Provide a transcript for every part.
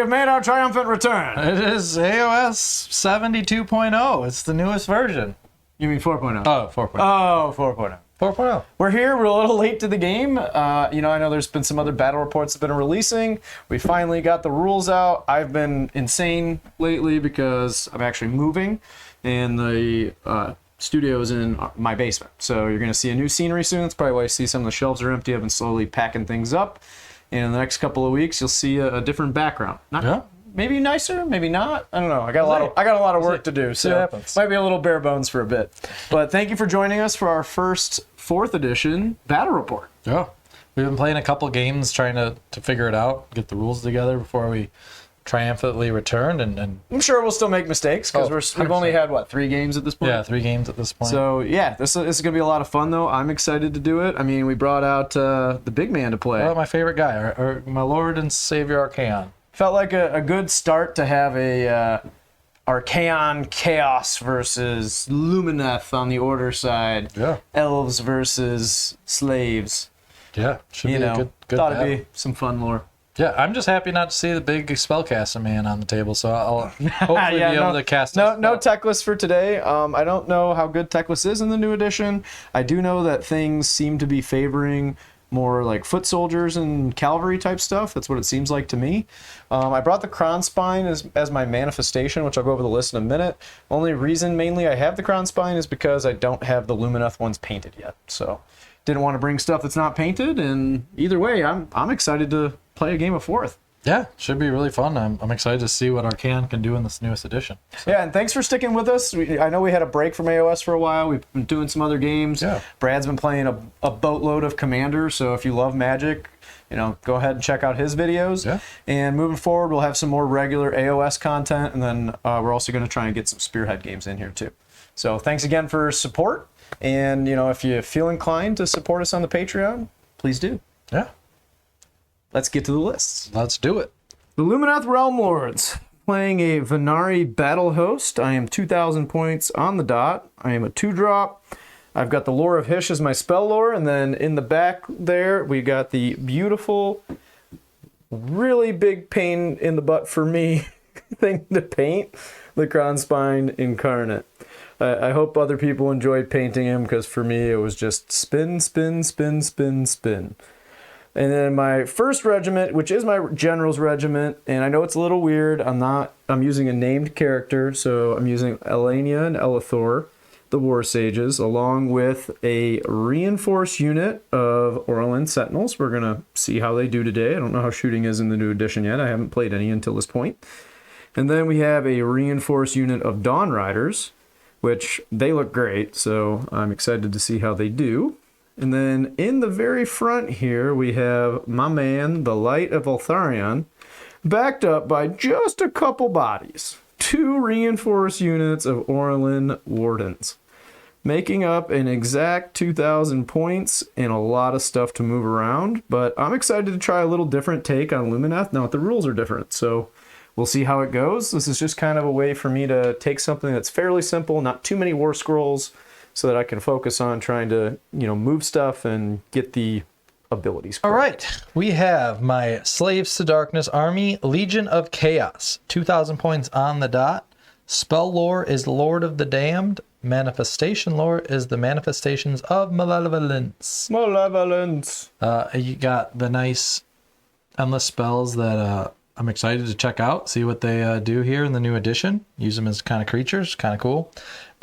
have made our triumphant return. It is AOS 72.0. It's the newest version. You mean 4.0? Oh, 4.0. Oh, 4.0. 4.0. We're here. We're a little late to the game. I know there's been some other battle reports that have been releasing. We finally got the rules out. I've been insane lately because I'm actually moving, and the studio is in my basement. So you're going to see a new scenery soon. That's probably why you see some of the shelves are empty. I've been slowly packing things up. And in the next couple of weeks, you'll see a different background. Maybe nicer, maybe not. I don't know. I got a lot of work to do, so might be a little bare bones for a bit. But thank you for joining us for our first 4th edition battle report. Yeah, we've been playing a couple games trying to figure it out, get the rules together before we triumphantly return. And I'm sure we'll still make mistakes because we've only had 3 games at this point. Yeah, 3 games at this point. So yeah, this is gonna be a lot of fun though. I'm excited to do it. I mean, we brought out the big man to play. My favorite guy, my Lord and Savior Archaon. Felt like a good start to have a Archaon Chaos versus Lumineth on the Order side. Yeah. Elves versus slaves. Yeah, should be a good thought battle. it'd be some fun lore. Yeah, I'm just happy not to see the big spellcaster man on the table, so I'll hopefully be able to cast no tech list for today. I don't know how good tech list is in the new edition. I do know that things seem to be favoring more like foot soldiers and cavalry type stuff. That's what it seems like to me. I brought the Crown Spine as my manifestation, which I'll go over the list in a minute. Only reason mainly I have the Crown Spine is because I don't have the Lumineth ones painted yet. So didn't want to bring stuff that's not painted, and either way, I'm excited to play a game of 4th. Yeah, should be really fun. I'm excited to see what Archaon can do in this newest edition. So. Yeah, and thanks for sticking with us. I know we had a break from AOS for a while. We've been doing some other games. Yeah. Brad's been playing a boatload of Commander, so if you love Magic, go ahead and check out his videos. Yeah. And moving forward, we'll have some more regular AOS content, and then we're also going to try and get some Spearhead games in here too. So thanks again for support, and if you feel inclined to support us on the Patreon, please do. Yeah. Let's get to the lists. Let's do it. The LUMINETH REALMLORDS, playing a Venari Battle Host. I am 2,000 points on the dot. I am a 2-drop. I've got the Lore of Hysh as my spell lore, and then in the back there, we got the beautiful, really big pain in the butt for me thing to paint, the Crown Spine Incarnate. I hope other people enjoyed painting him, because for me, it was just spin, spin, spin, spin, spin. And then my first regiment, which is my general's regiment, and I know it's a little weird. I'm using a named character, so I'm using Elenia and Elithor, the War Sages, along with a reinforced unit of Orlin Sentinels. We're going to see how they do today. I don't know how shooting is in the new edition yet. I haven't played any until this point. And then we have a reinforced unit of Dawn Riders, which they look great, so I'm excited to see how they do. And then in the very front here, we have my man, the Light of Eltharion, backed up by just a couple bodies. 2 reinforced units of Orlin Wardens, making up an exact 2,000 points and a lot of stuff to move around. But I'm excited to try a little different take on Lumineth. Now, the rules are different, so we'll see how it goes. This is just kind of a way for me to take something that's fairly simple, not too many war scrolls, so that I can focus on trying to, move stuff and get the abilities correct. All right. We have my Slaves to Darkness army, Legion of Chaos. 2,000 points on the dot. Spell lore is Lord of the Damned. Manifestation lore is the manifestations of malevolence. Malevolence. You got the nice endless spells that I'm excited to check out, see what they do here in the new edition. Use them as kind of creatures, kind of cool.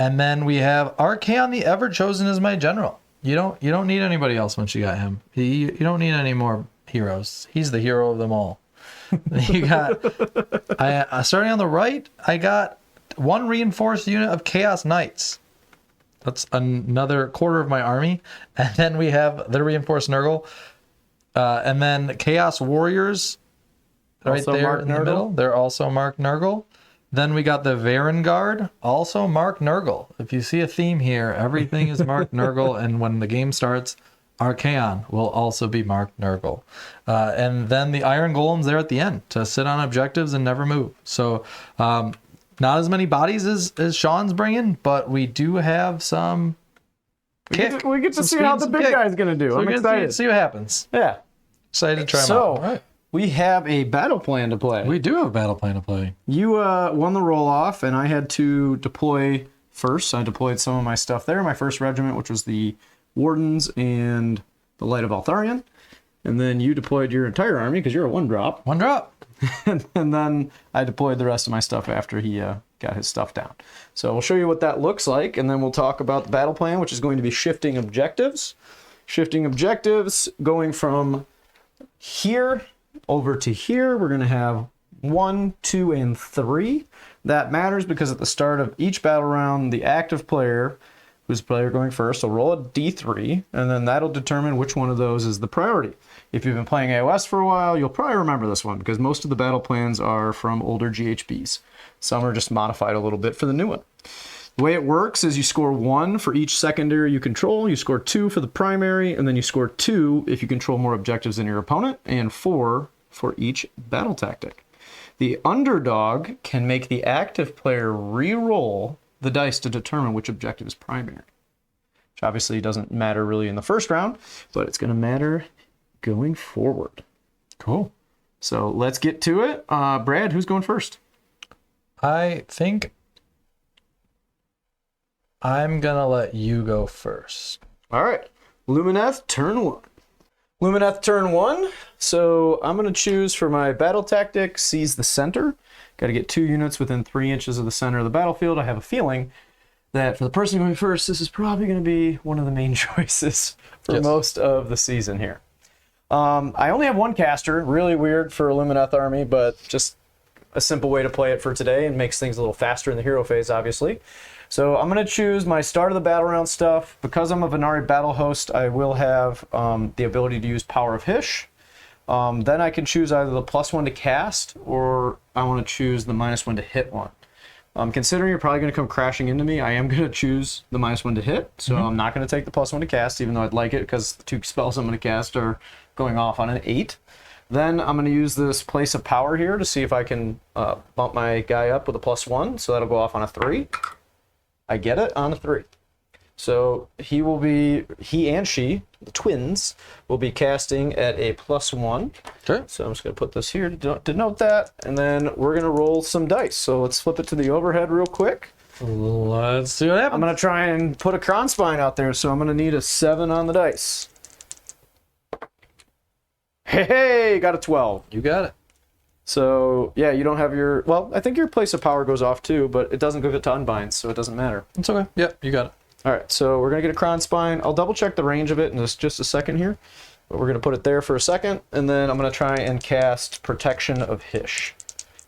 And then we have Archaon the Ever-Chosen as my general. You don't need anybody else once you got him. You don't need any more heroes. He's the hero of them all. You got, starting on the right, I got 1 reinforced unit of Chaos Knights. That's another quarter of my army. And then we have the reinforced Nurgle. And then Chaos Warriors right also there Mark in the Nurgle. middle. They're also Mark Nurgle. Then we got the Varen Guard, also Mark Nurgle. If you see a theme here, everything is Mark Nurgle, and when the game starts, Archaon will also be Mark Nurgle. And then the Iron Golems there at the end to sit on objectives and never move. So not as many bodies as Sean's bringing, but we do have some kick. We get to see how the big guy's going to do. So I'm excited. See what happens. Yeah. Excited to try them out. So, All right. we have a battle plan to play. We do have a battle plan to play. You won the roll-off, and I had to deploy first. I deployed some of my stuff there. My first regiment, which was the Wardens and the Light of Altharion. And then you deployed your entire army, because you're a one-drop. One drop. And then I deployed the rest of my stuff after he got his stuff down. So we'll show you what that looks like, and then we'll talk about the battle plan, which is going to be shifting objectives. Shifting objectives going from here over to here. We're going to have 1, 2, and 3. That matters because at the start of each battle round, the active player, who's the player going first, will roll a d3, and then that'll determine which one of those is the priority. If you've been playing AOS for a while, you'll probably remember this one because most of the battle plans are from older GHBs. Some are just modified a little bit for the new one. The way it works is you score 1 for each secondary you control, you score 2 for the primary, and then you score 2 if you control more objectives than your opponent, and 4 for each battle tactic. The underdog can make the active player re-roll the dice to determine which objective is primary. Which obviously doesn't matter really in the first round, but it's going to matter going forward. Cool. So let's get to it. Brad, who's going first? I think I'm going to let you go first. All right. Lumineth, turn 1. Lumineth, turn 1. So I'm going to choose for my battle tactic, seize the center. Got to get 2 units within 3 inches of the center of the battlefield. I have a feeling that for the person going first, this is probably going to be one of the main choices for most of the season here. I only have 1 caster. Really weird for a Lumineth army, but just a simple way to play it for today and makes things a little faster in the hero phase, obviously. So I'm going to choose my start of the battle round stuff. Because I'm a Venari battle host, I will have the ability to use Power of Hysh. Then I can choose either the +1 to cast, or I want to choose the -1 to hit one. Considering you're probably going to come crashing into me, I am going to choose the -1 to hit. So I'm not going to take the +1 to cast, even though I'd like it, because the 2 spells I'm going to cast are going off on an 8. Then I'm going to use this Place of Power here to see if I can bump my guy up with a +1. So that'll go off on a 3. I get it on a 3. So he and she, the twins, will be casting at a +1. Okay. So I'm just going to put this here to denote that. And then we're going to roll some dice. So let's flip it to the overhead real quick. Let's see what happens. I'm going to try and put a cron spine out there. So I'm going to need a 7 on the dice. Hey, got a 12. You got it. So, yeah, you don't have your... Well, I think your Place of Power goes off too, but it doesn't go to unbinds, so it doesn't matter. It's okay. Yep, you got it. All right, so we're going to get a cron spine. I'll double check the range of it in just a second here. But we're going to put it there for a second, and then I'm going to try and cast Protection of Hysh.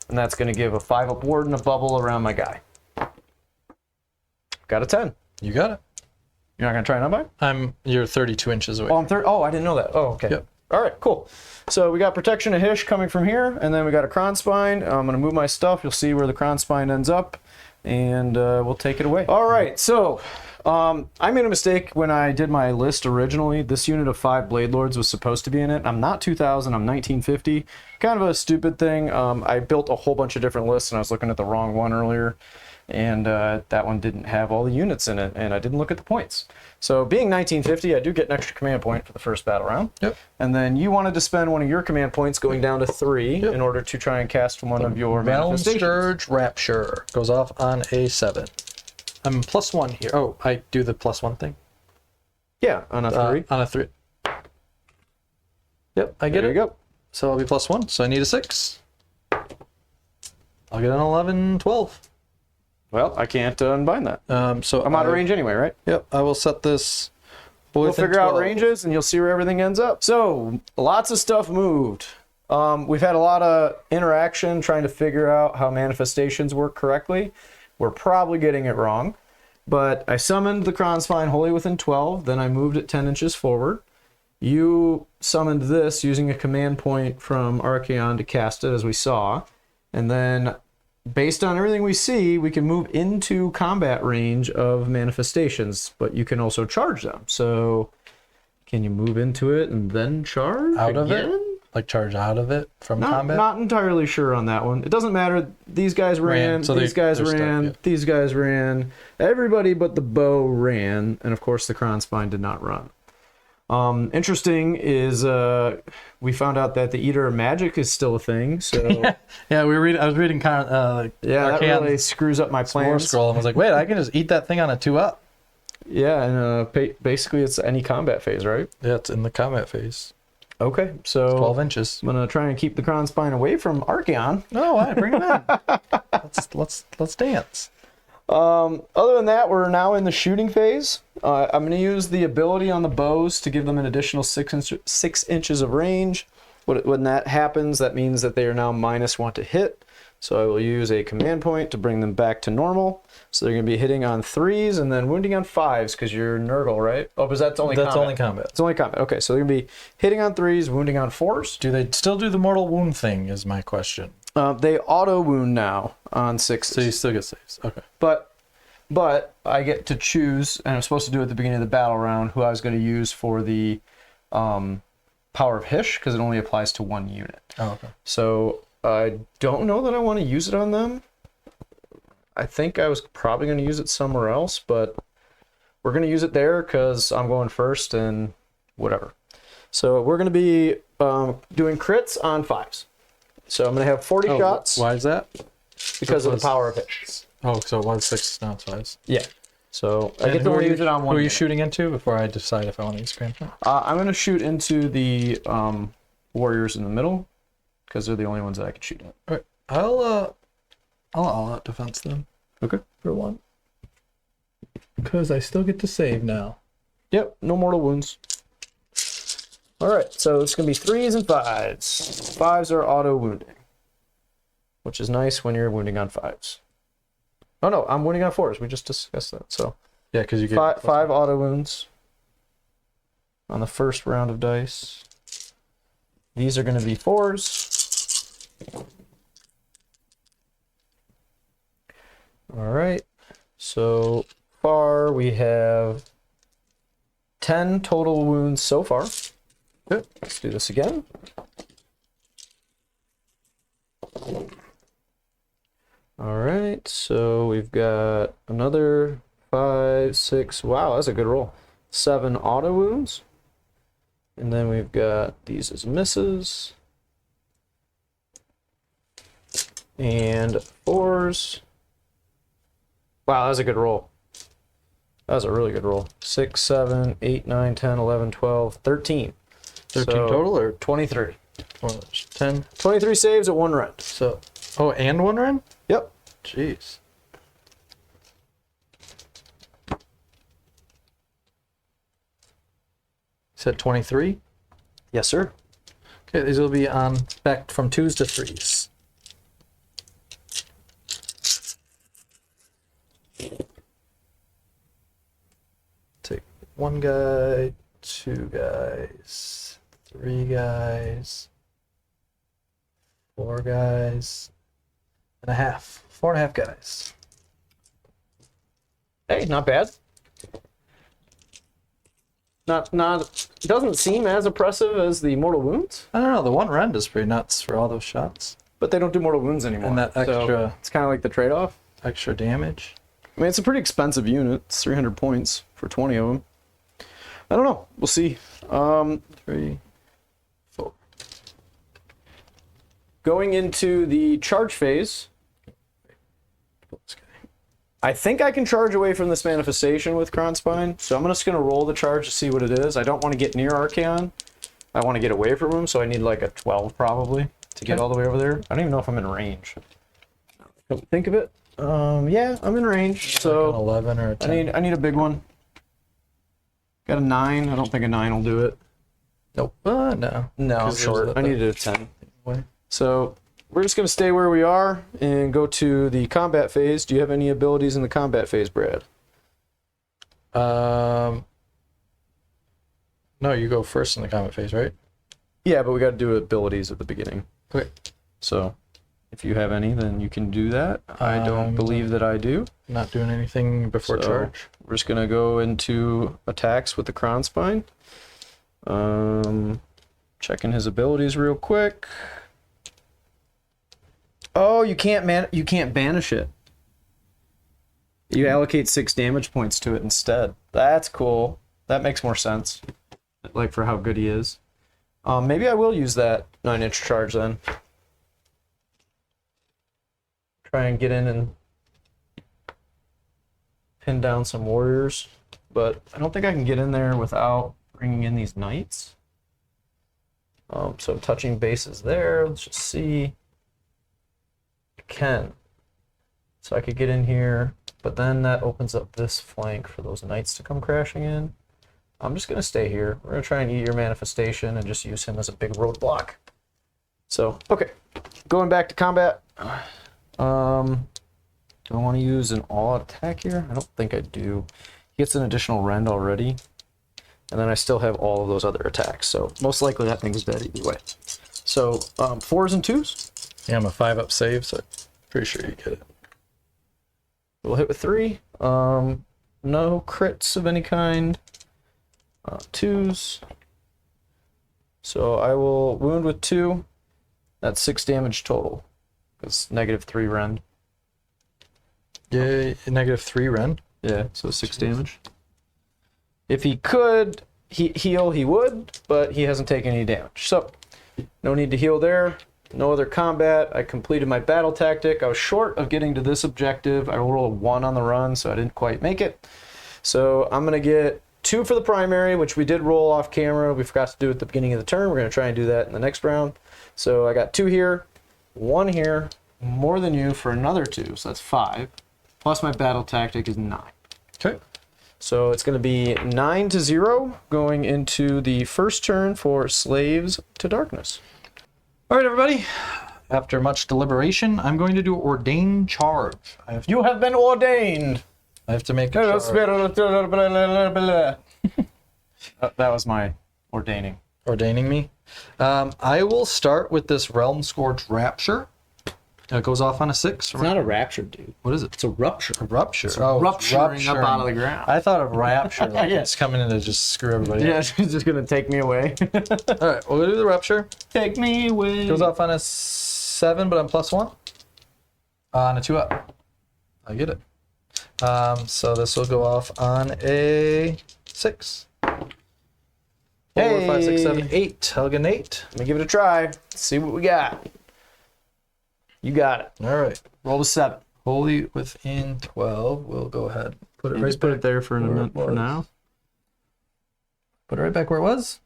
And that's going to give a 5-up ward and a bubble around my guy. Got a 10. You got it. You're not going to try and unbind? You're 32 inches away. Oh, I'm 30. Oh, I didn't know that. Oh, okay. Yep. All right, cool. So we got Protection of Hysh coming from here, and then we got a cron spine. I'm going to move my stuff. You'll see where the cron spine ends up, and we'll take it away. All right, so I made a mistake when I did my list originally. This unit of 5 Blade Lords was supposed to be in it. I'm not 2000, I'm 1950. Kind of a stupid thing. I built a whole bunch of different lists, and I was looking at the wrong one earlier. And that one didn't have all the units in it, and I didn't look at the points. So being 1950, I do get an extra command point for the first battle round. Yep. And then you wanted to spend one of your command points going down to 3 in order to try and cast one of your manifestations. Scourge Rapture goes off on a 7. I'm +1 here. Oh, I do the +1 thing? Yeah, on a 3. On a 3. Yep, I get it. There you go. So I'll be +1, so I need a 6. I'll get an 11, 12. Well, I can't unbind that. So I'm out of range anyway, right? Yep, I will set this. We'll figure out ranges, and you'll see where everything ends up. So, lots of stuff moved. We've had a lot of interaction trying to figure out how manifestations work correctly. We're probably getting it wrong. But I summoned the cron spine wholly within 12, then I moved it 10 inches forward. You summoned this using a command point from Archaon to cast it, as we saw. And then, based on everything we see, we can move into combat range of manifestations, but you can also charge them. So, can you move into it and then charge out of again? it? Like charge out of it from combat? Not entirely sure on that one. It doesn't matter. These guys ran, so these guys ran, stuck, yeah. These guys ran. Everybody but the bow ran, and of course the cron spine did not run. Interesting is we found out that the Eater of Magic is still a thing. So yeah, I was reading that really screws up my plans. Scroll and was like, wait, I can just eat that thing on a 2-up. Yeah, and basically it's any combat phase, right? Yeah, it's in the combat phase. Okay, so 12 inches. I'm gonna try and keep the Kron Spine away from Archeon. No, all right, bring it in. let's dance. Other than that, we're now in the shooting phase. I'm going to use the ability on the bows to give them an additional 6 inches of range. When that happens, that means that they are now -1 to hit. So I will use a command point to bring them back to normal. So they're going to be hitting on 3s and then wounding on 5s because you're Nurgle, right? Oh, because that's only combat. Only combat. It's only combat. Okay, so they're going to be hitting on 3s, wounding on 4s. Do they still do the mortal wound thing is my question. They auto wound now on 6s. So you still get saves. Okay. But I get to choose, and I'm supposed to do it at the beginning of the battle round, who I was going to use for the Power of Hish, because it only applies to 1 unit. Oh, okay. So I don't know that I want to use it on them. I think I was probably going to use it somewhere else, but we're going to use it there because I'm going first and whatever. So we're going to be doing crits on 5s. So I'm going to have 40 shots. Why is that? Because of the Power of Hish. Oh, so it was 6, now it's 5s. Yeah. So I get to only use it on 1. Who are you shooting into before I decide if I want to use Grand Point? I'm going to shoot into the warriors in the middle because they're the only ones that I can shoot at. All right. I'll all-out defense them. Okay. For 1. Because I still get to save now. Yep. No mortal wounds. All right. So it's going to be 3s and 5s. 5s are auto wounding, which is nice when you're wounding on 5s. Oh no, I'm wounding on 4s. We just discussed that. So yeah, because you get 5 auto wounds on the first round of dice. These are going to be 4s. All right. So far we have 10 total wounds so far. Good. Let's do this again. All right, so we've got another 5, 6. Wow, that's a good roll. 7 auto wounds. And then we've got these as misses. And 4s. Wow, that was a good roll. That was a really good roll. 6, 7, 8, 9, 10, 11, 12, 13. 13 total or 23. 10? 23 saves at 1 rend. So, oh, and 1 rend? Yep. Jeez. Said 23? Yes, sir. Okay, these will be on back from 2s to 3s. Take 1 guy, 2 guys, 3 guys, 4 guys, and a half. 4.5 guys. Hey, not bad. Not doesn't seem as oppressive as the mortal wounds, I don't know, the 1 rend is pretty nuts for all those shots. but they don't do mortal wounds anymore. And that extra So it's kind of like the trade-off. extra damage. I mean, it's a pretty expensive unit. It's 300 points for 20 of them. I don't know. We'll see. 3, 4. Going into the charge phase, I think I can charge away from this manifestation with Kron Spine, so I'm just going to roll the charge to see what it is. I don't want to get near Archeon. I want to get away from him, so I need like a 12 probably to get all the way over there. I don't even know if I'm in range. Don't think of it. Yeah, I'm in range, Like so an 11 or a 10. I need a big one. Got a 9. I don't think a 9 will do it. Nope. No. No, I'm 'Cause short. there's I needed a 10. Way. So we're just going to stay where we are and go to the combat phase. Do you have any abilities in the combat phase, Brad? No, you go first in the combat phase, right? Yeah, but we got to do abilities at the beginning. Okay. So if you have any, then you can do that. I don't believe that I do. Not doing anything before So charge. we're just going to go into attacks with the Kron Spine. Checking his abilities real quick. Oh, you can't banish it. You allocate 6 damage points to it instead. That's cool. That makes more sense. like for how good he is. Maybe I will use that 9-inch charge then. Try and get in and pin down some warriors, but I don't think I can get in there without bringing in these knights. So touching bases there. Let's just see. I can. So I could get in here, but then that opens up this flank for those knights to come crashing in. I'm just going to stay here. We're going to try and eat your manifestation and just use him as a big roadblock. So, okay. Going back to combat. Do I want to use an all-out attack here? I don't think I do. He gets an additional rend already. And then I still have all of those other attacks. So most likely that thing's dead either way. So 4s and 2s. Yeah, I'm a 5-up save, so pretty sure you get it. We'll hit with 3. No crits of any kind. 2s. So I will wound with 2. That's 6 damage total. It's -3 rend. Yeah, -3 rend. Yeah, so 6 damage. If he could heal, he would, but he hasn't taken any damage. So, no need to heal there. No other combat. I completed my battle tactic. I was short of getting to this objective. I rolled a 1 on the run, so I didn't quite make it. So, I'm going to get 2 for the primary, which we did roll off camera. We forgot to do at the beginning of the turn. We're going to try and do that in the next round. So, I got 2 here, 1 here, more than you for another 2, so that's 5. Plus my battle tactic is 9. Okay. So it's going to be 9-0 going into the first turn for Slaves to Darkness. All right, everybody. After much deliberation, I'm going to do Ordain Charge. You have been ordained. I have to make a charge. That was my ordaining. Ordaining me. I will start with this Realm Scourge Rapture. It goes off on a 6. It's not a rapture, dude. What is it? It's a rupture. A rupture. It's rupturing up out of the ground. I thought of rapture. Like Yeah. It's coming in to just screw everybody Yeah, up. she's just going to take me away. All right, we'll do the rupture. Take me away. Goes off on a 7, but I'm +1. On a 2-up. I get it. So this will go off on a 6. 4, 5, 6, 7, 8. I'll get an 8. Let me give it a try. Let's see what we got. You got it. All right. Roll a 7. Wholly within 12. We'll go ahead. Put it right Just put it there for for now. Put it right back where it was.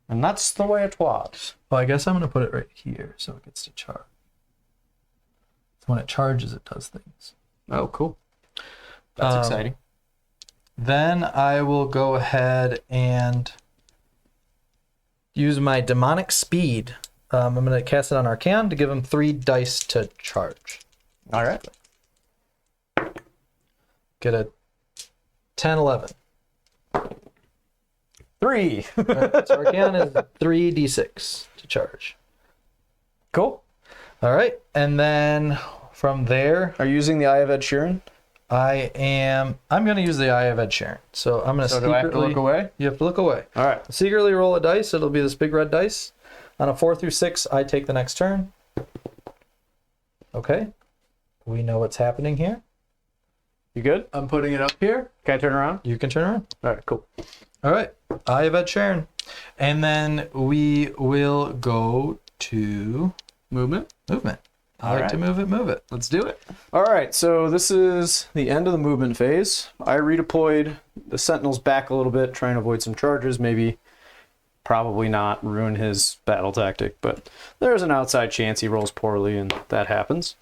And that's the way it was. Well, I guess I'm going to put it right here so it gets to charge. So when it charges, it does things. Oh, cool. That's exciting. Then I will go ahead and use my Demonic Speed. I'm going to cast it on Arcan to give him 3 dice to charge. All right. Get a 10, 11. 3. Right, so Arcan is 3d6 to charge. Cool. All right. And then from there, Are you using the Eye of Ed Sheeran? I'm going to use the Eye of Ed Sheeran. So I'm going to So do I have to look away? You have to look away. All right. Secretly roll a dice. It'll be this big red dice. On a 4 through 6, I take the next turn. Okay. We know what's happening here. You good? I'm putting it up here. Can I turn around? You can turn around. All right, cool. All right. Eye of Ed Sheeran. And then we will go to Movement. movement. I All like right. to move it. Let's do it. All right, so this is the end of the movement phase. I redeployed the Sentinels back a little bit, trying to avoid some charges, maybe probably not ruin his battle tactic, but there's an outside chance he rolls poorly and that happens.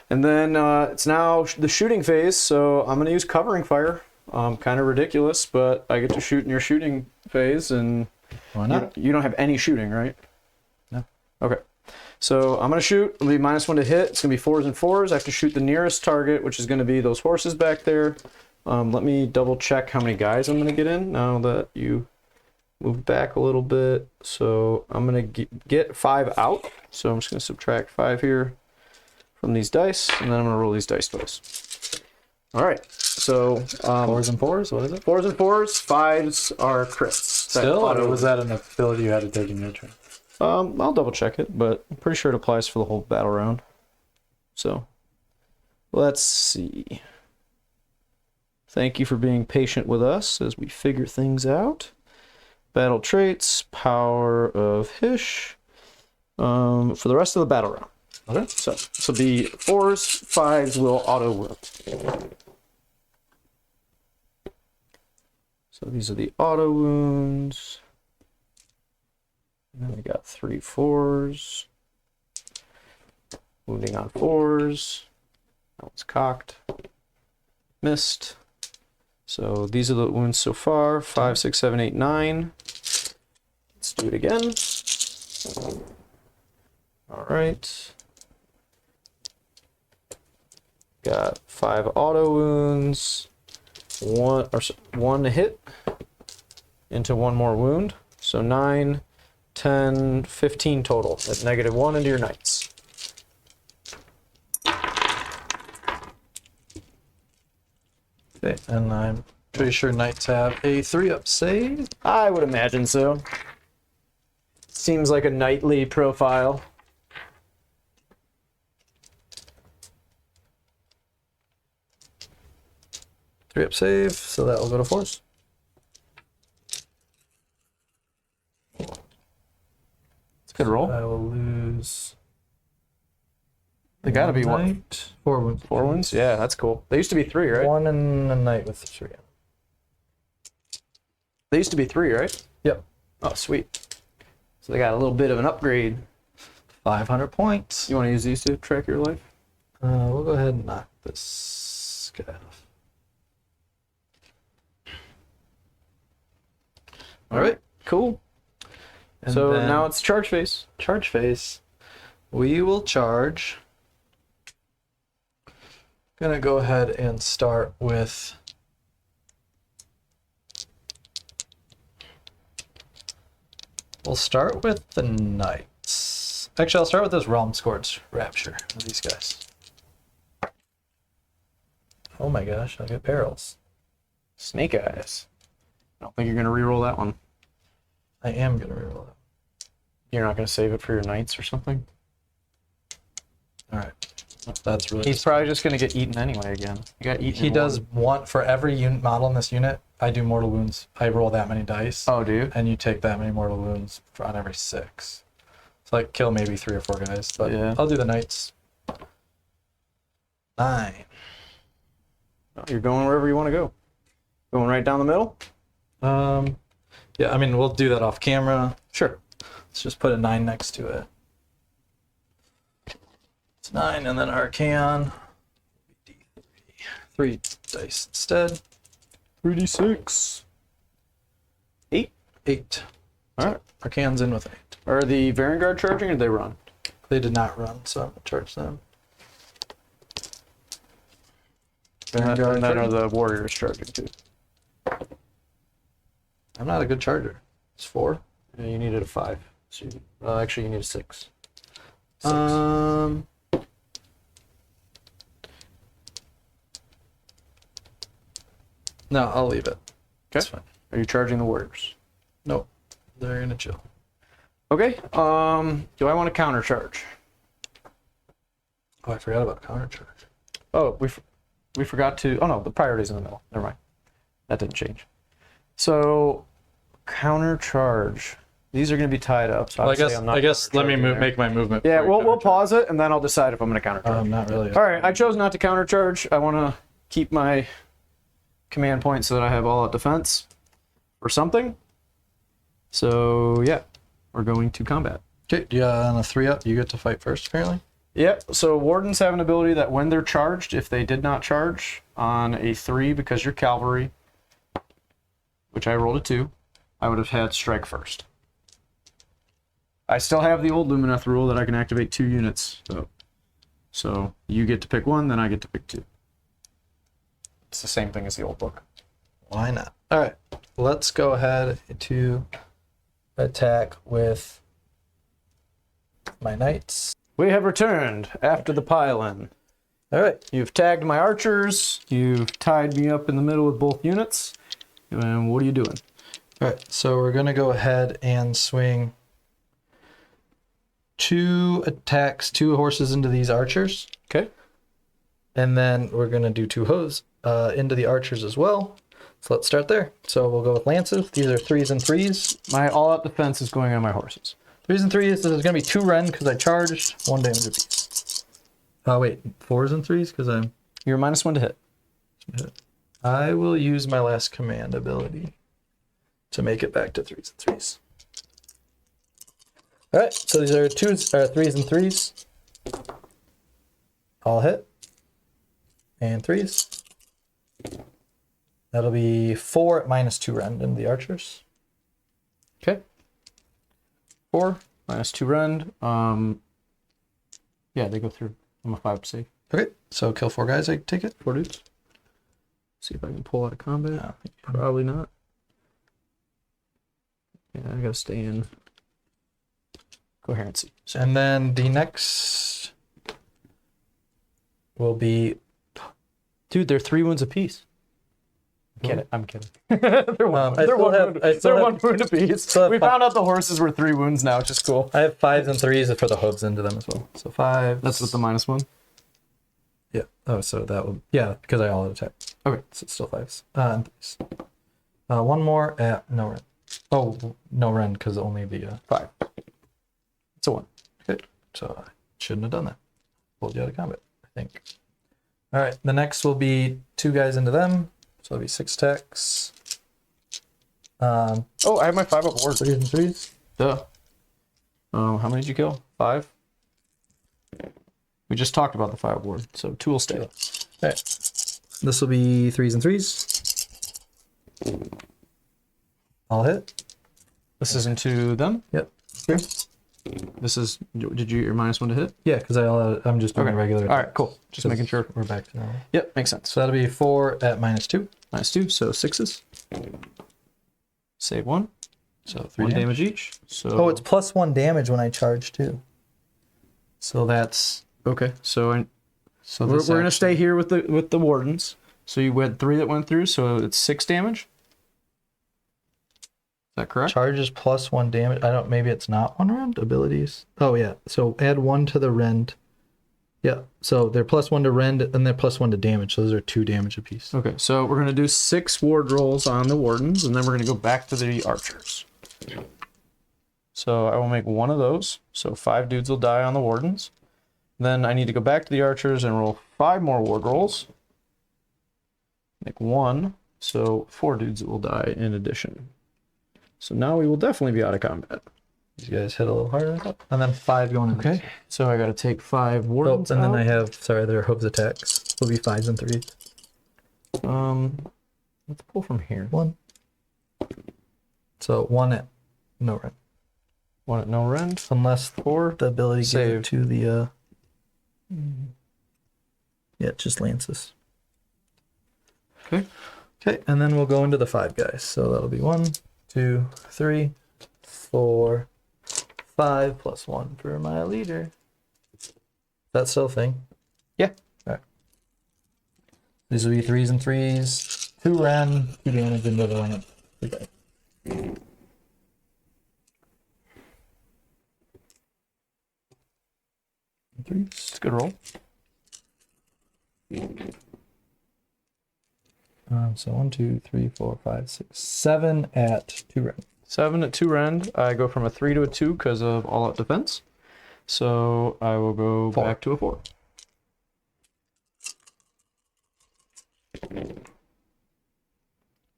And then it's now the shooting phase, so I'm going to use covering fire. Kind of ridiculous, but I get to shoot in your shooting phase, and Why not? you don't have any shooting, right? No. Okay. So I'm going to shoot. It'll be -1 to hit. It's going to be 4s and 4s. I have to shoot the nearest target, which is going to be those horses back there. Let me double check how many guys I'm going to get in now that you moved back a little bit. So I'm going to get 5 out. So I'm just going to subtract 5 here from these dice, and then I'm going to roll these dice twice. All right. So 4s and 4s? What is it? 4s and 4s. 5s are crits. Still? Or was that an ability you had to take in your turn? I'll double check it, but I'm pretty sure it applies for the whole battle round. So let's see. Thank you for being patient with us as we figure things out. Battle traits, Power of Hish, for the rest of the battle round. Okay. So this will be 4s, 5s will auto wound. So these are the auto wounds. And then we got 3 4s. Wounding on 4s. That one's cocked. Missed. So these are the wounds so far. 5, 6, 7, 8, 9. Let's do it again. All right. Got 5 auto wounds. One hit into 1 more wound. So 9, 10, 15 total. At -1 into your knights. Okay, and I'm pretty sure knights have a 3-up save. I would imagine so. Seems like a knightly profile. Three-up save, so that will go to 4s. It's a good roll. I will lose. They gotta be what? Knight. 4 wounds. 4 wounds? Yeah, that's cool. They used to be 3, right? 1 and a knight with 3. They used to be 3, right? Yep. Oh, sweet. So they got a little bit of an upgrade. 500 points. You want to use these to track your life? We'll go ahead and knock this guy off. All right. Cool. And So then now it's charge phase. charge phase. We will charge. Gonna go ahead and start with we'll start with the knights. Actually, I'll start with this REALMLORDS Rapture of these guys. Oh my gosh, I get perils. Snake eyes. I don't think you're going to reroll that one. I am gonna reroll it. You're not going to save it for your knights or something? Alright. That's really He's probably just going to get eaten anyway again. You got eaten. He in does one. one for every unit model in this unit. I do mortal wounds. I roll that many dice. Oh, do you? And you take that many mortal wounds on every 6. So like kill maybe 3 or 4 guys. But Yeah. I'll do the knights. 9. Oh, you're going wherever you want to go. Going right down the middle? Yeah, I mean we'll do that off camera. Sure. Let's just put a 9 next to it. It's 9 and then Arcan. D3. 3 dice instead. 3d6. 8. 8. All right. Arcan's in with 8. Are the Vanguard charging or did they run? They did not run, so I'm gonna charge them. And then are the Warriors charging too? I'm not a good charger. It's 4. Yeah, you needed a 5. So actually, you need a 6. No, I'll leave it. That's fine. Are you charging the Warriors? Nope. They're gonna chill. Okay. Do I want to counter charge? Oh, I forgot about counter charge. Oh, we forgot to. Oh no, the priority's in the middle. Never mind. That didn't change. So counter charge. These are going to be tied up. So Well, I I guess let me make my movement. Yeah, before I we'll counter pause it and then I'll decide if I'm going to counter charge. charge. Not really. All right, I chose not to counter charge. I want to keep my command point so that I have all out defense or something. So yeah, we're going to combat. Okay, yeah, on a 3-up, you get to fight first, apparently. Yep, so Wardens have an ability that when they're charged, if they did not charge on a 3 because you're cavalry, which I rolled a 2, I would have had strike first. I still have the old Lumineth rule that I can activate 2 units. So you get to pick 1, then I get to pick 2. It's the same thing as the old book. Why not? All right, let's go ahead to attack with my knights. We have returned after the pile-in. All right. You've tagged my archers. You've tied me up in the middle with both units. And what are you doing? All right, so we're going to go ahead and swing 2 attacks, 2 horses into these archers. Okay. And then we're going to do 2 hoes into the archers as well. So let's start there. So we'll go with lances. These are 3s and 3s. My all-out defense is going on my horses. 3s and 3s. This is going to be 2 Ren because I charged 1 damage apiece. Oh wait, 4s and 3s because I'm. You're -1 to hit. I will use my last command ability to make it back to 3s and 3s. All right, so these are 3s and 3s. All hit. And 3s. That'll be 4 at -2 rend into the archers. Okay. 4 -2 rend. Yeah, they go through. I'm a 5 save. Okay, so kill 4 guys, I take it? 4 dudes. See if I can pull out of combat. No. Probably not. Yeah, I gotta stay in coherency. So. And then the next will be... Dude, they're 3 wounds apiece. I'm kidding. They're one wound apiece. We found out the horses were 3 wounds now, which is cool. I have 5s and 3s for the hooves into them as well. So 5. That's with the -1. Yeah. Oh, so that will... Yeah, because I all attack. Okay. So it's still 5s. And 3s. One more at no rend. Oh, no rend because only the... 5. It's a 1. Okay. So I shouldn't have done that. Pulled you out of combat, I think. All right. The next will be 2 guys into them. So it'll be 6 attacks. Oh, I have my 5 up ward. 3s and 3s. Duh. How many did you kill? 5? We just talked about the 5 ward, so 2 will stay. All right. This will be 3s and 3s. All hit. This is into them? Yep. Okay. This is, did you get your -1 to hit? Yeah, because I'm just doing a regular. All right, cool. Just making sure. We're back to normal. Yep, makes sense. So that'll be 4 at -2. -2, so 6s. Save 1. So 3 1 damage. damage each. So Oh, it's +1 damage when I charge too. So that's okay. So so we're this gonna action- stay here with the wardens. So you had 3 that went through, so it's 6 damage. Is that correct? Charges +1 damage. I don't. Maybe it's not 1 rend abilities. Oh yeah. So add 1 to the rend. Yeah. So they're +1 to rend and they're +1 to damage. So those are 2 damage apiece. Okay, so we're gonna do 6 ward rolls on the wardens, and then we're gonna go back to the archers. So I will make 1 of those. So 5 dudes will die on the wardens. Then I need to go back to the archers and roll 5 more ward rolls. Make 1, so 4 dudes will die in addition. So now we will definitely be out of combat. These guys hit a little harder. And then 5 going in. Okay, so I got to take 5 Oh, wardens and then out. I have their hooves attacks. Will be 5s and 3s. Let's pull from here. 1. So 1 at no rend. 1 at no rend. Unless the ability gives Save. it to the yeah, just lances. Okay. Okay, and then we'll go into the 5 guys. So that'll be 1, 2, 3, 4, 5 +1 for my leader. That's still a thing. Yeah. All right. These will be 3s and 3s. 2 ren, 2 damage into the lamp. Okay. It's a good roll. So 1, 2, 3, 4, 5, 6, 7 at 2 ren. 7 at 2 rend. I go from a 3 to a 2 because of all-out defense. So I will go 4. back to a 4.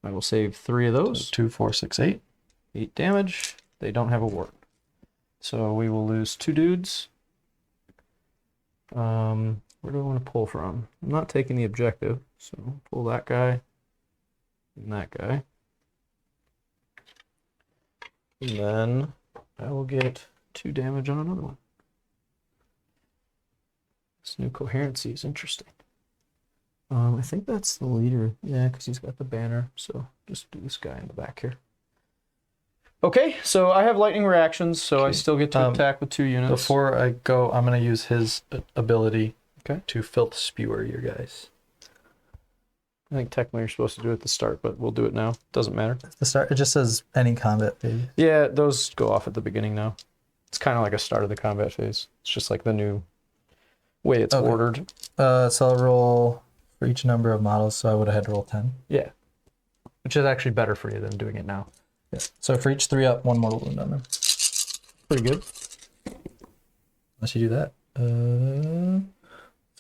I will save 3 of those. 2, 4, 6, 8. 8 damage. They don't have a ward. So we will lose 2 dudes. Where do I want to pull from? I'm not taking the objective, so pull that guy and that guy. And then I will get 2 damage on another one. This new coherency is interesting. I think that's the leader. Yeah, because he's got the banner. So just do this guy in the back here. Okay, so I have lightning reactions, so I still get to attack with 2 units. Before I go, I'm going to use his ability Okay. to filth spewer your guys. I think technically you're supposed to do it at the start, but we'll do it now. Doesn't matter. At the start, it just says any combat phase. Yeah, those go off at the beginning now. It's kind of like a start of the combat phase. It's just like the new way it's Okay. ordered. So I'll roll for each number of models, so I would have had to roll 10. Yeah. which is actually better for you than doing it now. Yeah. So for each 3 up, 1 mortal wound on them. Pretty good. Unless you do that.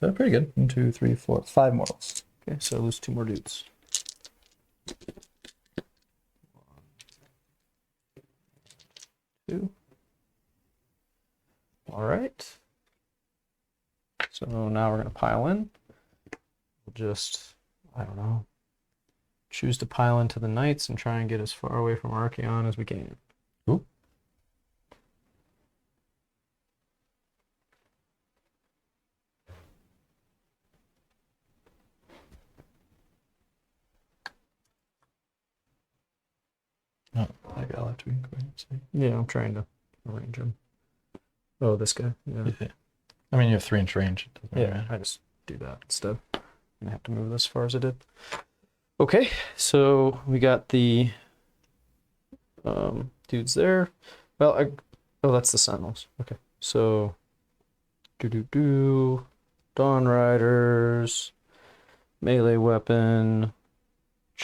So pretty good. 1, 2, 3, 4, 5 mortals. Okay, so lose 2 more dudes. 1, 2. All right. So now we're going to pile in. We'll just, I don't know, choose to pile into the knights and try and get as far away from Archaon as we can. Ooh. Oh, that guy left me. Yeah, I'm trying to arrange him. Oh, this guy. Yeah. Yeah. I mean, you have 3-inch range. It doesn't Yeah, matter. I just do that instead. I'm gonna have to move this as far as I did. Okay, so we got the dudes there. Well, oh, that's the Sentinels. Okay, so Dawn Riders, melee weapon.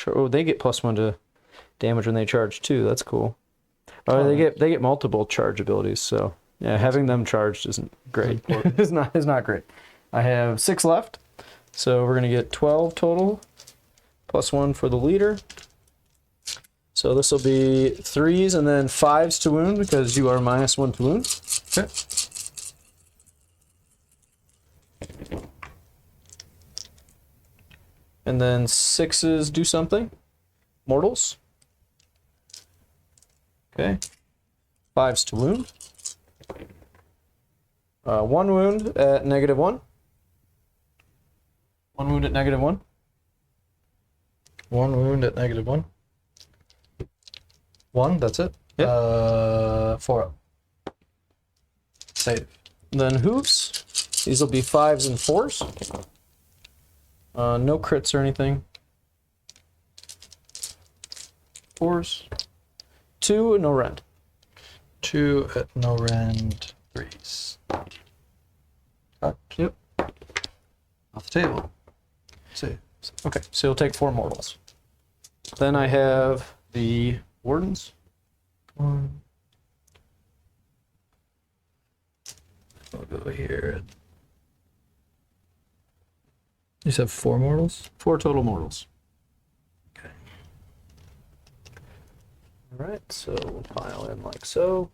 Oh, they get +1 to damage when they charge too. That's cool. Oh, they get multiple charge abilities. So yeah, having them charged isn't great. It's not great. I have 6 left, so we're gonna get 12 total, +1 for the leader. So this will be 3s and then 5s to wound because you are -1 to wound. Okay. And then 6s do something. Mortals. Okay. 5s to wound. 1 wound at -1. 1 wound at -1. 1 wound at -1. 1, that's it? Yep. 4 up. Save. Then hooves. These will be 5s and 4s. No crits or anything. 4s. 2, no rend. 2 at no rend. 3s. Cut. Yep. Off the table. Save. Okay, so you'll take 4 mortals. Then I have the wardens. 1. I'll go here. You said 4 mortals? 4 total mortals. Okay. All right, so we'll pile in like so.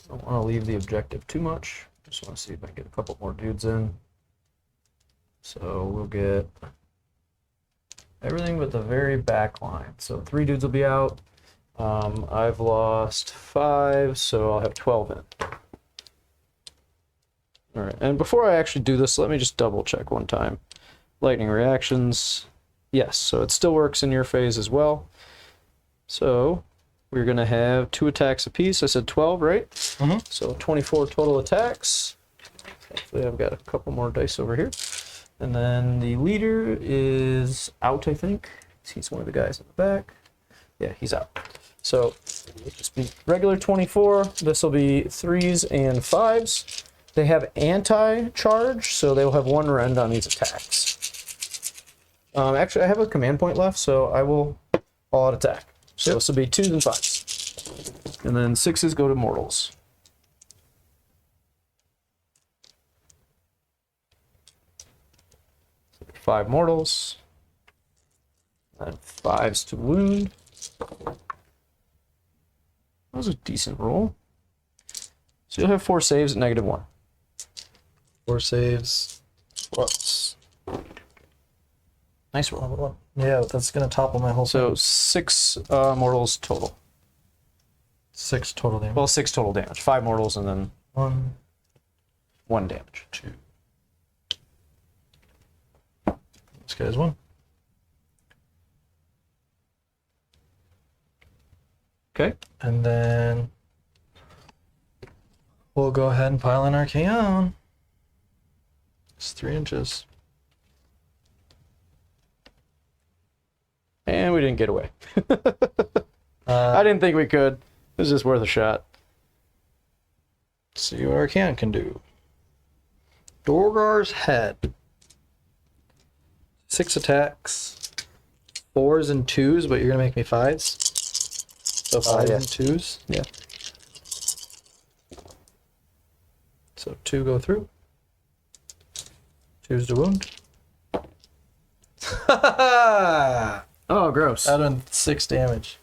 Don't want to leave the objective too much. Just want to see if I can get a couple more dudes in. So we'll get everything but the very back line. So 3 dudes will be out. I've lost 5, so I'll have 12 in. All right, and before I actually do this, let me just double check one time. Lightning reactions, yes, so it still works in your phase as well. So we're gonna have 2 attacks apiece. I said 12, right? Mm-hmm. So 24 total attacks. Hopefully I've got a couple more dice over here. And then the leader is out, I think. He's one of the guys in the back. Yeah, he's out. So it'll just be regular 24. This will be 3s and 5s. They have anti-charge, so they will have 1 rend on these attacks. Actually, I have a command point left, so I will all out attack. So this will be 2s and 5s. And then 6s go to mortals. So 5 mortals. And 5s to wound. That was a decent roll. So you'll have 4 saves at -1. 4 saves. Whoops. Nice roll. Yeah, that's going to topple my whole So thing. 6 mortals total. 6 total damage. Well, 6 total damage. 5 mortals and then 1, 1 damage. 2. This guy's 1. Okay. And then we'll go ahead and pile in our Archaon. It's 3 inches. And we didn't get away. I didn't think we could. It was just worth a shot. See what Archaon can do. Dorgar's head. 6 attacks, 4s and 2s, but you're gonna make me 5s. So 5s yeah. and 2s. Yeah. So 2 go through. 2's to wound. Oh, gross. Out on 6 damage.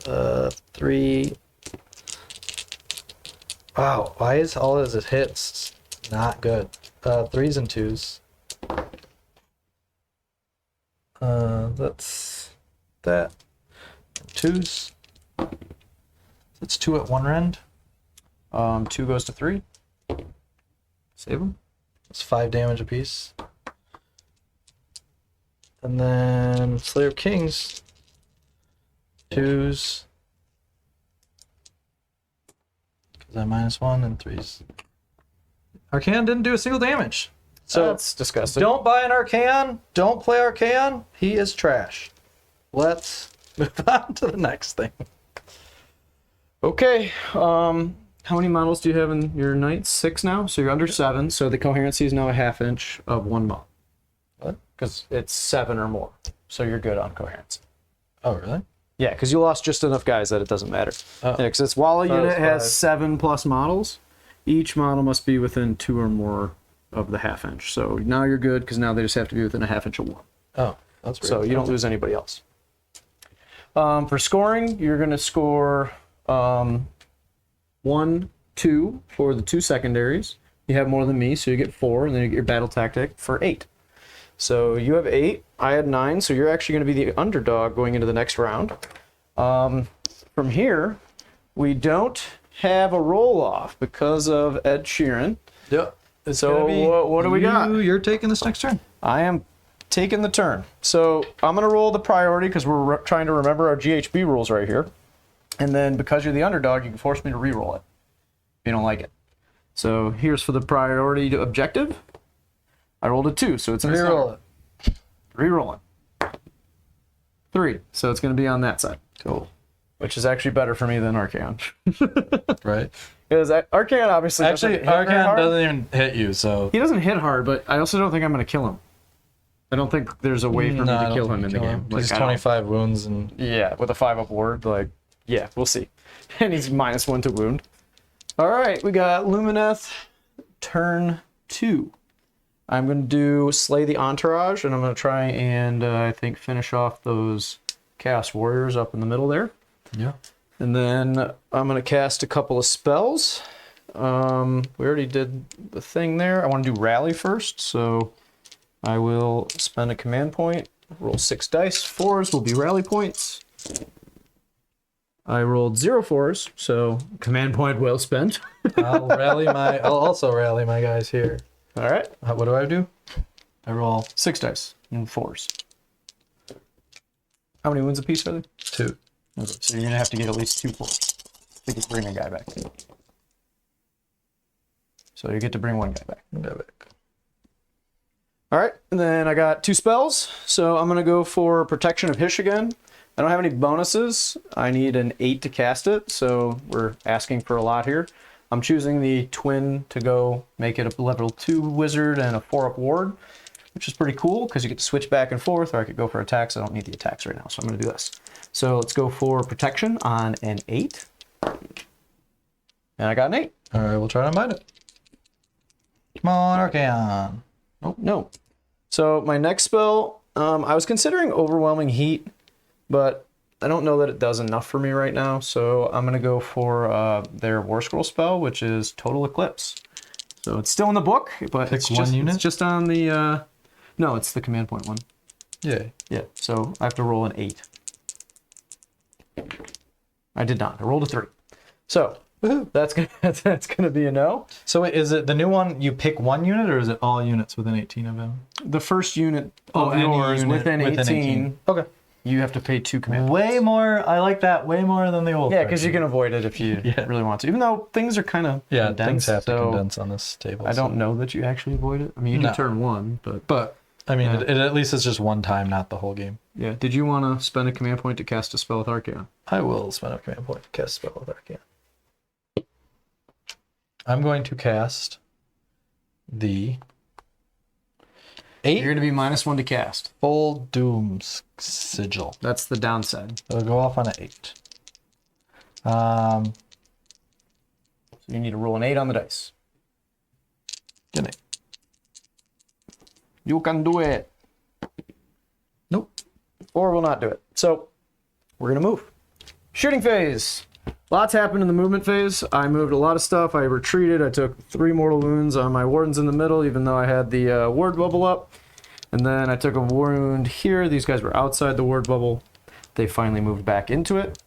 3. Wow, why is all of his hits not good? 3s and 2s. That's that. 2s. That's 2 at one end. 2 goes to 3. Save him. That's 5 damage apiece. And then Slayer of Kings. 2s. Because I -1 and 3s. Archaon didn't do a single damage. So That's disgusting. don't buy an Archaon. Don't play Archaon. He is trash. Let's move on to the next thing. Okay. How many models do you have in your knights? 6 now? So you're under 7. So the coherency is now a ½ inch of 1 model. What? Because it's 7 or more. So you're good on coherency. Oh, really? Yeah, because you lost just enough guys that it doesn't matter. Oh. Yeah, because it's while a Thought it was unit has 5. 7+ models, each model must be within 2 or more of the ½ inch. So now you're good because now they just have to be within a ½ inch of 1. Oh, that's weird. So you don't lose anybody else. For scoring, you're going to score 1, 2 for the 2 secondaries. You have more than me, so you get 4, and then you get your battle tactic for 8. So you have 8, I had 9, so you're actually going to be the underdog going into the next round. From here, we don't have a roll-off because of Ed Sheeran. Yep. It's So gonna be what do we got? You're taking this next turn. I am taking the turn. So I'm going to roll the priority because we're trying to remember our GHB rules right here. And then because you're the underdog, you can force me to re-roll it if you don't like it. So here's for the priority to objective. I rolled a 2, so it's in the Reroll center. it. Re-rolling. 3, so it's going to be on that side. Cool. Which is actually better for me than Archaon. Right. Because Archaon obviously Actually, doesn't hit very Archaon hard. doesn't even hit you, so. He doesn't hit hard, but I also don't think I'm going to kill him. I don't think there's a way for me to kill him in the game. He's I don't- 25 wounds and. Yeah, with a 5-up ward, like, yeah, we'll see. And he's -1 to wound. All right, we got Lumineth, turn 2. I'm going to do Slay the Entourage, and I'm going to try and, I think, finish off those Chaos Warriors up in the middle there. Yeah. And then I'm going to cast a couple of spells. We already did the thing there. I want to do Rally first, so I will spend a command point, roll 6 dice. 4s will be rally points. I rolled 0 4s, so command point well spent. I'll also rally my guys here. All right. What do I do? I roll 6 dice and 4s. How many wounds apiece are they? 2. Okay, so you're going to have to get at least 2 4s to get bring a guy back. So you get to bring 1 guy back. Go back. All right, and then I got 2 spells. So I'm going to go for Protection of Hish again. I don't have any bonuses. I need an 8 to cast it, so we're asking for a lot here. I'm choosing the twin to go make it a level 2 wizard and a 4-up ward, which is pretty cool because you get to switch back and forth, or I could go for attacks. I don't need the attacks right now, so I'm going to do this. So let's go for Protection on an 8. And I got an 8. All right, we'll try to unbind it. Come on, Archaon. Nope, no. So my next spell, I was considering Overwhelming Heat, but I don't know that it does enough for me right now, so I'm going to go for their War Scroll spell, which is Total Eclipse. So it's still in the book, but Pick it's one just, unit? it's just on the... no, it's the command point one. Yeah. Yeah, so I have to roll an 8. I did not. I rolled a 3. So that's gonna be a no. So wait, is it the new one? You pick 1 unit, or is it all units within 18 of them? The first unit of any yours unit within 18, Okay. you have to pay 2 command points. Way more. I like that way more than the old. Yeah, because you can avoid it if you Yeah. really want to. Even though things are kind of Yeah, condensed, things have to so condense on this table. I don't know that you actually avoid it. I mean, you No. do turn 1, but But I mean, Yeah. it at least is just one time, not the whole game. yeah. Did you want to spend a command point to cast a spell with Archaon? I will spend a command point to cast a spell with Archaon. I'm going to cast the 8. You're going to be -1 to cast. Full Doom's Sigil. That's the downside. It'll go off on an 8. So you need to roll an 8 on the dice. Get an 8. You can do it. Nope. Or we'll not do it. So we're going to move. Shooting phase. Lots happened in the movement phase. I moved a lot of stuff. I retreated. I took 3 mortal wounds on my wardens in the middle, even though I had the ward bubble up. And then I took a wound here. These guys were outside the ward bubble. They finally moved back into it.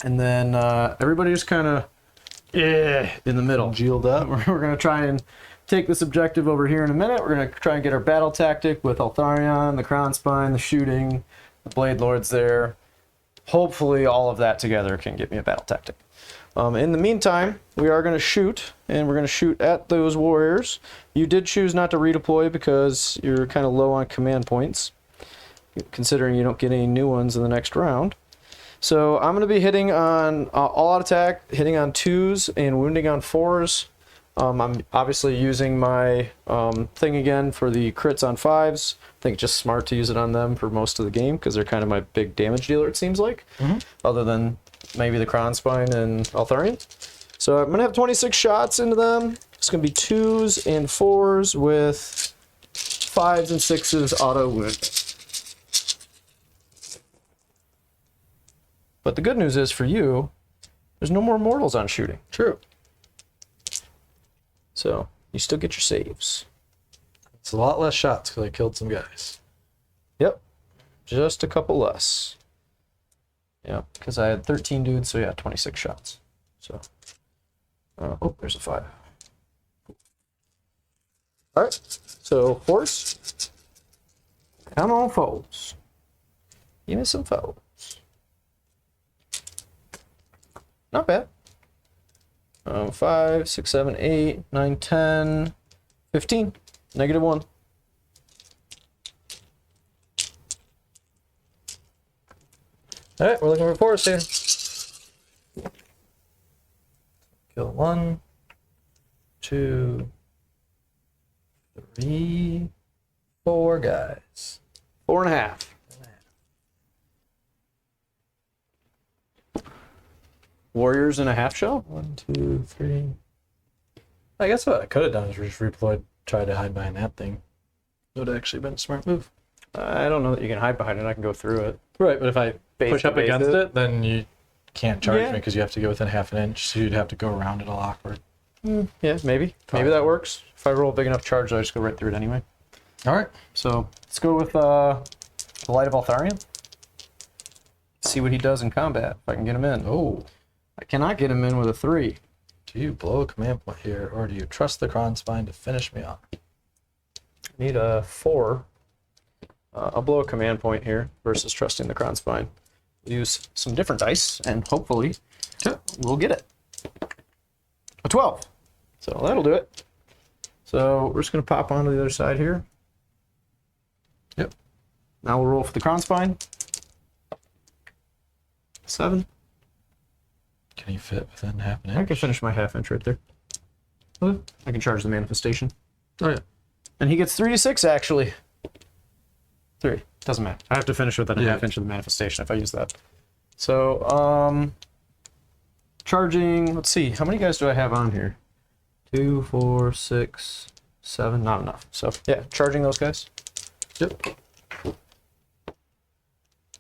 And then everybody just kind of in the middle. Congealed up. We're going to try and take this objective over here in a minute. We're going to try and get our battle tactic with Altharion, the Crown Spine, the shooting, the Blade Lords there. Hopefully all of that together can get me a battle tactic. In the meantime, we are going to shoot, and we're going to shoot at those warriors. You did choose not to redeploy because you're kind of low on command points, considering you don't get any new ones in the next round. So I'm going to be hitting on all-out attack, hitting on 2s, and wounding on 4s. I'm obviously using my thing again for the crits on 5s. I think it's just smart to use it on them for most of the game because they're kind of my big damage dealer, it seems like, other than maybe the Crown Spine and Altharion. So I'm going to have 26 shots into them. It's going to be 2s and 4s with 5s and 6s auto wound. But the good news is for you, there's no more mortals on shooting. True. So you still get your saves. It's a lot less shots because I killed some guys. Yep. Just a couple less. Yeah, because I had 13 dudes, so yeah, 26 shots. So, oh, there's a 5. All right, so horse. Come on, foes. Give me some foes. Not bad. 5, 6, 7, 8, 9, 10, 15. -1. All right, we're looking for forest here. Kill 1, 2, 3, 4 guys. 4.5. Warriors in a half shell? 1, 2, 3. I guess what I could have done is just redeployed, tried to hide behind that thing. It would have actually been a smart move. I don't know that you can hide behind it. I can go through it. Right, but if I push up base against it? it, then you can't charge Yeah. me because you have to go within half an inch, so you'd have to go around it all awkward. Yeah, maybe. Maybe that works. If I roll a big enough charge, I just go right through it anyway. All right. So let's go with the Light of Altharion. See what he does in combat, if I can get him in. Oh, I cannot get him in with a 3. do you blow a command point here, or do you trust the Crown Spine to finish me off? I need a 4. I'll blow a command point here versus trusting the Crown Spine. Use some different dice, and hopefully we'll get it. A 12. So that'll do it. So we're just going to pop onto the other side here. Yep. Now we'll roll for the Crown Spine. 7. Can he fit within half an inch? I can finish my half inch right there. I can charge the manifestation. Oh, yeah. And he gets 3d6 actually. 3. Doesn't matter. I have to finish within a Yeah. half inch of the manifestation if I use that. So, charging, let's see, how many guys do I have on here? 2, 4, 6, 7, not enough. So, yeah, charging those guys. Yep.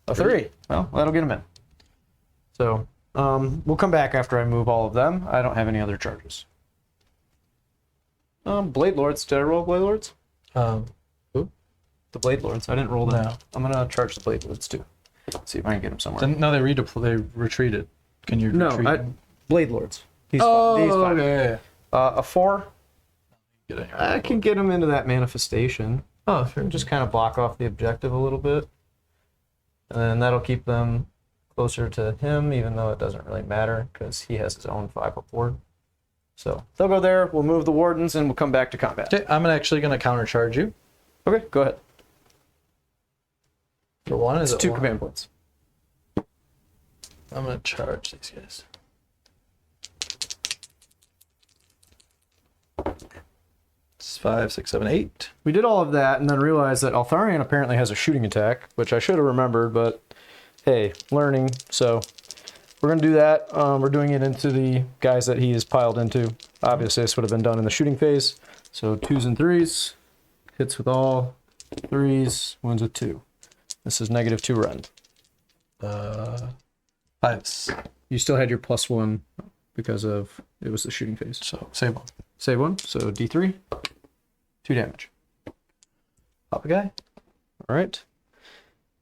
A 3. Well, that'll get them in. So, we'll come back after I move all of them. I don't have any other charges. Blade Lords. Did I roll Blade Lords? Who? The Blade Lords. I didn't roll them. No. I'm gonna charge the Blade Lords too. See if I can get them somewhere. No, they they retreated. Can you No, retreat? Blade Lords. He's Oh, he's fine. okay. A 4. Get in here. I can get him into that manifestation. Oh, sure. Just kind of block off the objective a little bit, and then that'll keep them closer to him, even though it doesn't really matter because he has his own 5 up ward. So they'll go there. We'll move the wardens, and we'll come back to combat. Okay, I'm actually going to countercharge you. Okay, go ahead. For one, is It's it 2 one? command points. I'm going to charge these guys. It's 5, 6, 7, 8. We did all of that and then realized that Altharion apparently has a shooting attack, which I should have remembered, but hey, learning. So we're going to do that. We're doing it into the guys that he is piled into. Obviously, this would have been done in the shooting phase. So 2s and 3s. Hits with all 3s, wounds with 2. This is -2 rend. 5s. You still had your +1 because of it was the shooting phase. So save 1. Save 1, so D3, 2 damage. Pop a guy. All right.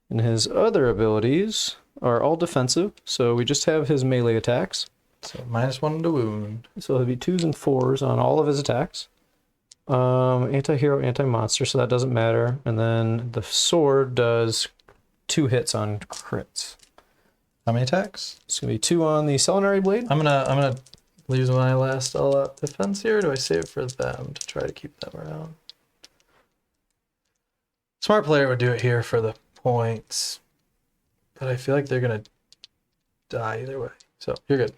And his other abilities are all defensive, so we just have his melee attacks. So -1 to wound. So it'll be 2s and 4s on all of his attacks. Anti-hero, anti-monster, so that doesn't matter. And then the sword does 2 hits on crits. How many attacks? It's gonna be 2 on the Selenary Blade. I'm gonna use my last all-out defense here. Or do I save it for them to try to keep them around? Smart player would do it here for the points, but I feel like they're gonna die either way. So you're good.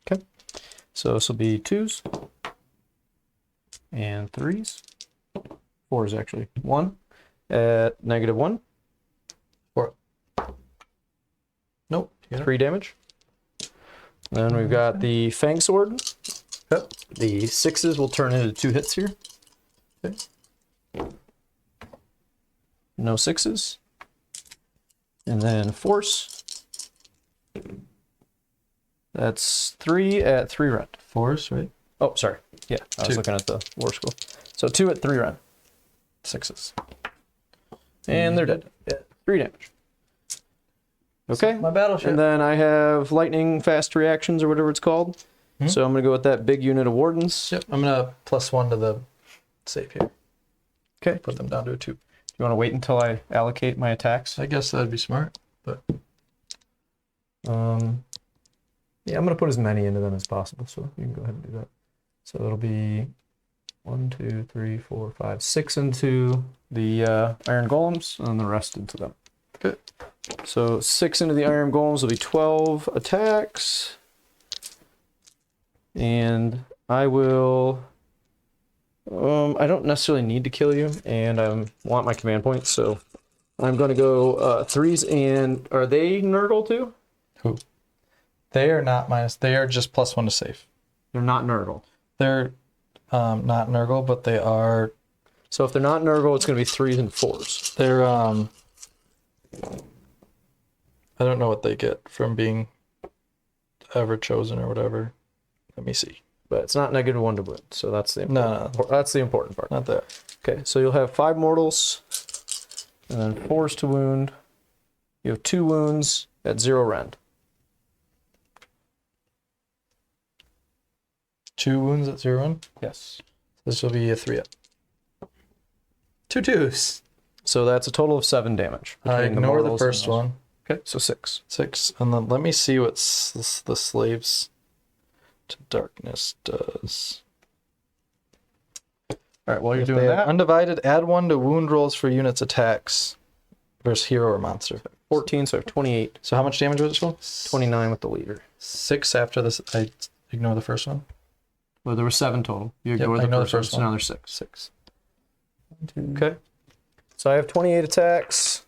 Okay. So this will be 2s and 3s. 4s actually. 1 at -1. 4. Nope. 3 damage. Then we've got the Fang Sword. Yep. The 6s will turn into 2 hits here. Okay. No 6s. And then Force. That's 3 at 3 rend. Force, right? Oh, sorry. Yeah, I was 2. looking at the war school. So 2 at 3 rend. 6s. And they're dead. Yeah, 3 damage. Okay. My battleship. And then I have lightning fast reactions or whatever it's called. Hmm? So I'm going to go with that big unit of wardens. Yep. I'm gonna +1 to the save here. Okay. Put them down to a 2. Do you want to wait until I allocate my attacks? I guess that'd be smart. But Yeah, I'm going to put as many into them as possible, so you can go ahead and do that. So it'll be 1, 2, 3, 4, 5, 6 into the iron golems, and then the rest into them. good. So 6 into the iron golems will be 12 attacks. And I will... I don't necessarily need to kill you, and I want my command points, so I'm going to go 3s, and are they Nurgle too? Who? They are not minus. They are just +1 to save. They're not Nurgle. They're not Nurgle, but they are. So if they're not Nurgle, it's going to be 3s and 4s. They're I don't know what they get from being ever chosen or whatever. Let me see. But it's not -1 to wound, so that's the No. that's the important part. Not that. Okay, so you'll have 5 mortals, and then 4s to wound. You have 2 wounds at 0 rend. 2 wounds at 0. Yes. This will be a 3 up. 2 2s. So that's a total of 7 damage. I between ignore the mortals first and those. one. Okay, so 6. 6. And then let me see what the slaves to darkness does. All right, while you're If doing they have that, undivided, add 1 to wound rolls for units attacks versus hero or monster. 14, so I have 28. So how much damage was it, Phil? 29 with the leader. 6 after this. I ignore the first one. Well, there were 7 total. You Yep, ignore I the know the first one, first so one. now there's 6. 6. Okay. So I have 28 attacks,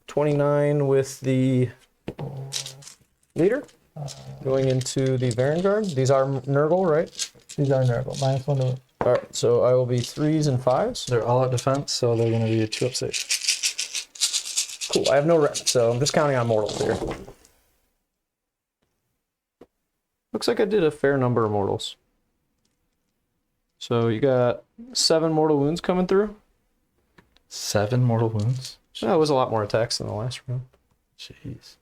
29 with the leader. Going into the Vanguard. These are Nurgle, right? These are Nurgle. -1 to. All right, so I will be 3s and 5s. They're all out defense, so they're going to be a 2 up save. Cool, I have no rend, so I'm just counting on mortals here. Looks like I did a fair number of mortals. So you got 7 mortal wounds coming through. 7 mortal wounds. That was a lot more attacks than the last round. Jeez.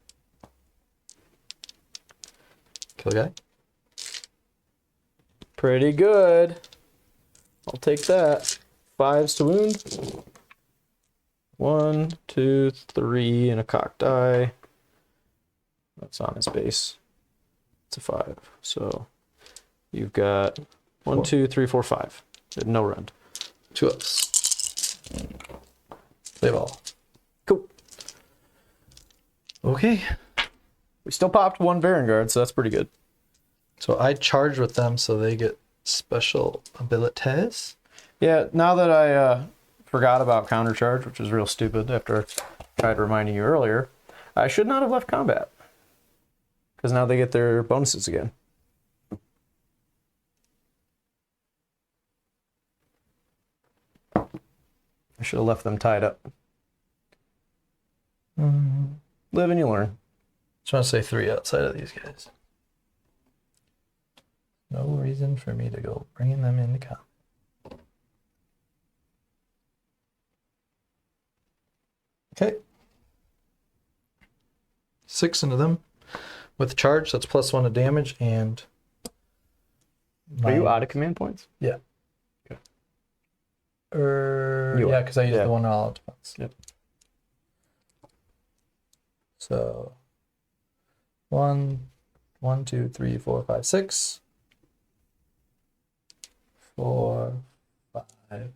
Kill a guy. Pretty good. I'll take that. 5s to wound. 1, 2, 3, and a cocked die. That's on his base. It's a 5. So you've got 1, 2, 3, 4, 5. No rend. 2 ups. Save all. Cool. Okay. We still popped 1 Vanguard, so that's pretty good. So I charge with them so they get special abilities. Yeah, now that I forgot about countercharge, which is real stupid after I tried reminding you earlier, I should not have left combat. Because now they get their bonuses again. I should have left them tied up. Live and you learn. Just want to say 3 outside of these guys. No reason for me to go bringing them into combat. Okay. 6 into them with charge. That's +1 to damage and. Are you out of command points? Yeah. Okay. Yeah, because I used the one all at once. Yep. So 1, 2, 3, 4, 5, 6. 4, 5,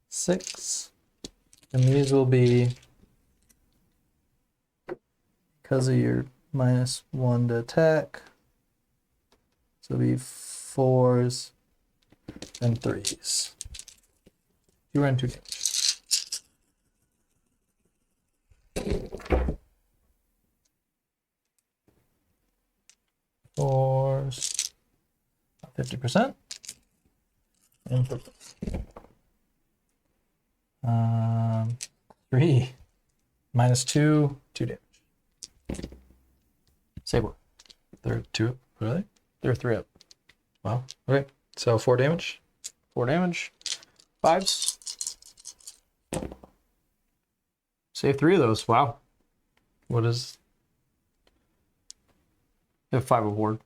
6. And these will be, because of your -1 to attack, so it'll be 4s and 3s. You run 2 damage. Fours, 50%. And 3 -2, 2 damage. Say what? They're 2, really? They're 3 up. Wow. Okay. So 4 damage. 4 damage. 5s. Save 3 of those. Wow. What is? They have 5 of ward.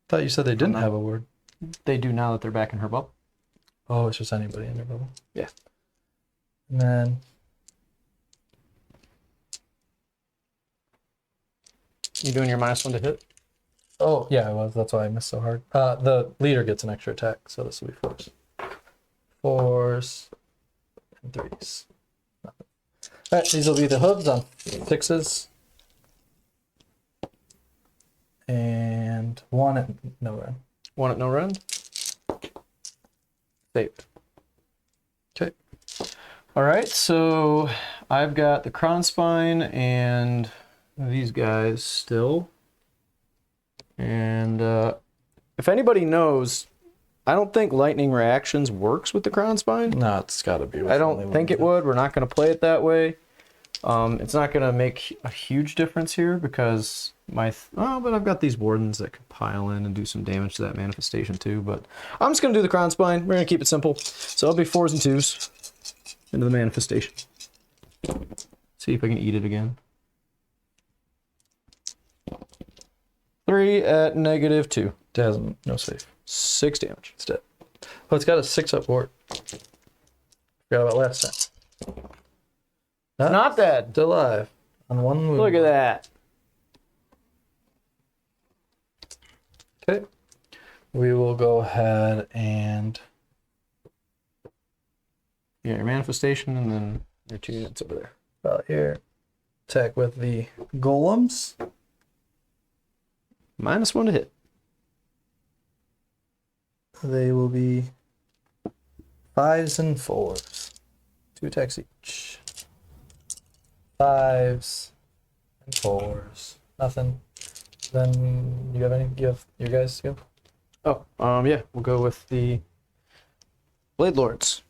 Thought you said they didn't have a word. They do now that they're back in her bubble. Oh, it's just anybody in their bubble. Yeah. And then You doing your -1 to hit? oh yeah, I was. That's why I missed so hard. The leader gets an extra attack, so this will be 4s. 4s and 3s. Nothing. All right, these will be the hooves on 6s. And 1 at no run. 1 at no run. Saved. Okay. All right, so I've got the Kronspine and these guys still. And if anybody knows, I don't think lightning reactions works with the Kronspine. No, it's got to be. I don't think it would. We're not going to play it that way. It's not going to make a huge difference here because but I've got these wardens that could pile in and do some damage to that manifestation too. But I'm just going to do the Kronspine. We're going to keep it simple. So it'll be 4s and 2s into the manifestation. See if I can eat it again. 3 at -2. It has no save. 6 damage. It's dead. Oh, it's got a 6-up ward. Forgot about last time. Not dead. Still alive. On 1 move. Look at that. Okay. We will go ahead and Yeah, your manifestation and then your 2 units over there. about here attack with the golems. -1 to hit. They will be 5s and 4s. 2 attacks each. 5s and 4s. Nothing. Then you have any? You have your guys to go? Oh, yeah, we'll go with the Blade Lords.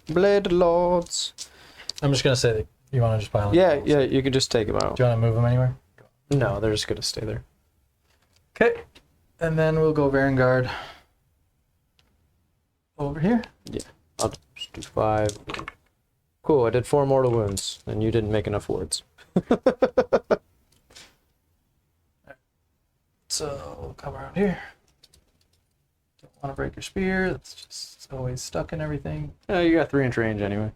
Blade Lords. I'm just gonna say that you want to just pile in. Yeah, yeah, you can just take them out. Do you want to move them anywhere? No, they're just gonna stay there. Okay. And then we'll go Vanguard over here. Yeah, I'll just do 5. Cool, I did 4 mortal wounds, and you didn't make enough wards. So we'll come around here. Don't want to break your spear. That's just always stuck in everything. Yeah, you got 3-inch range anyway.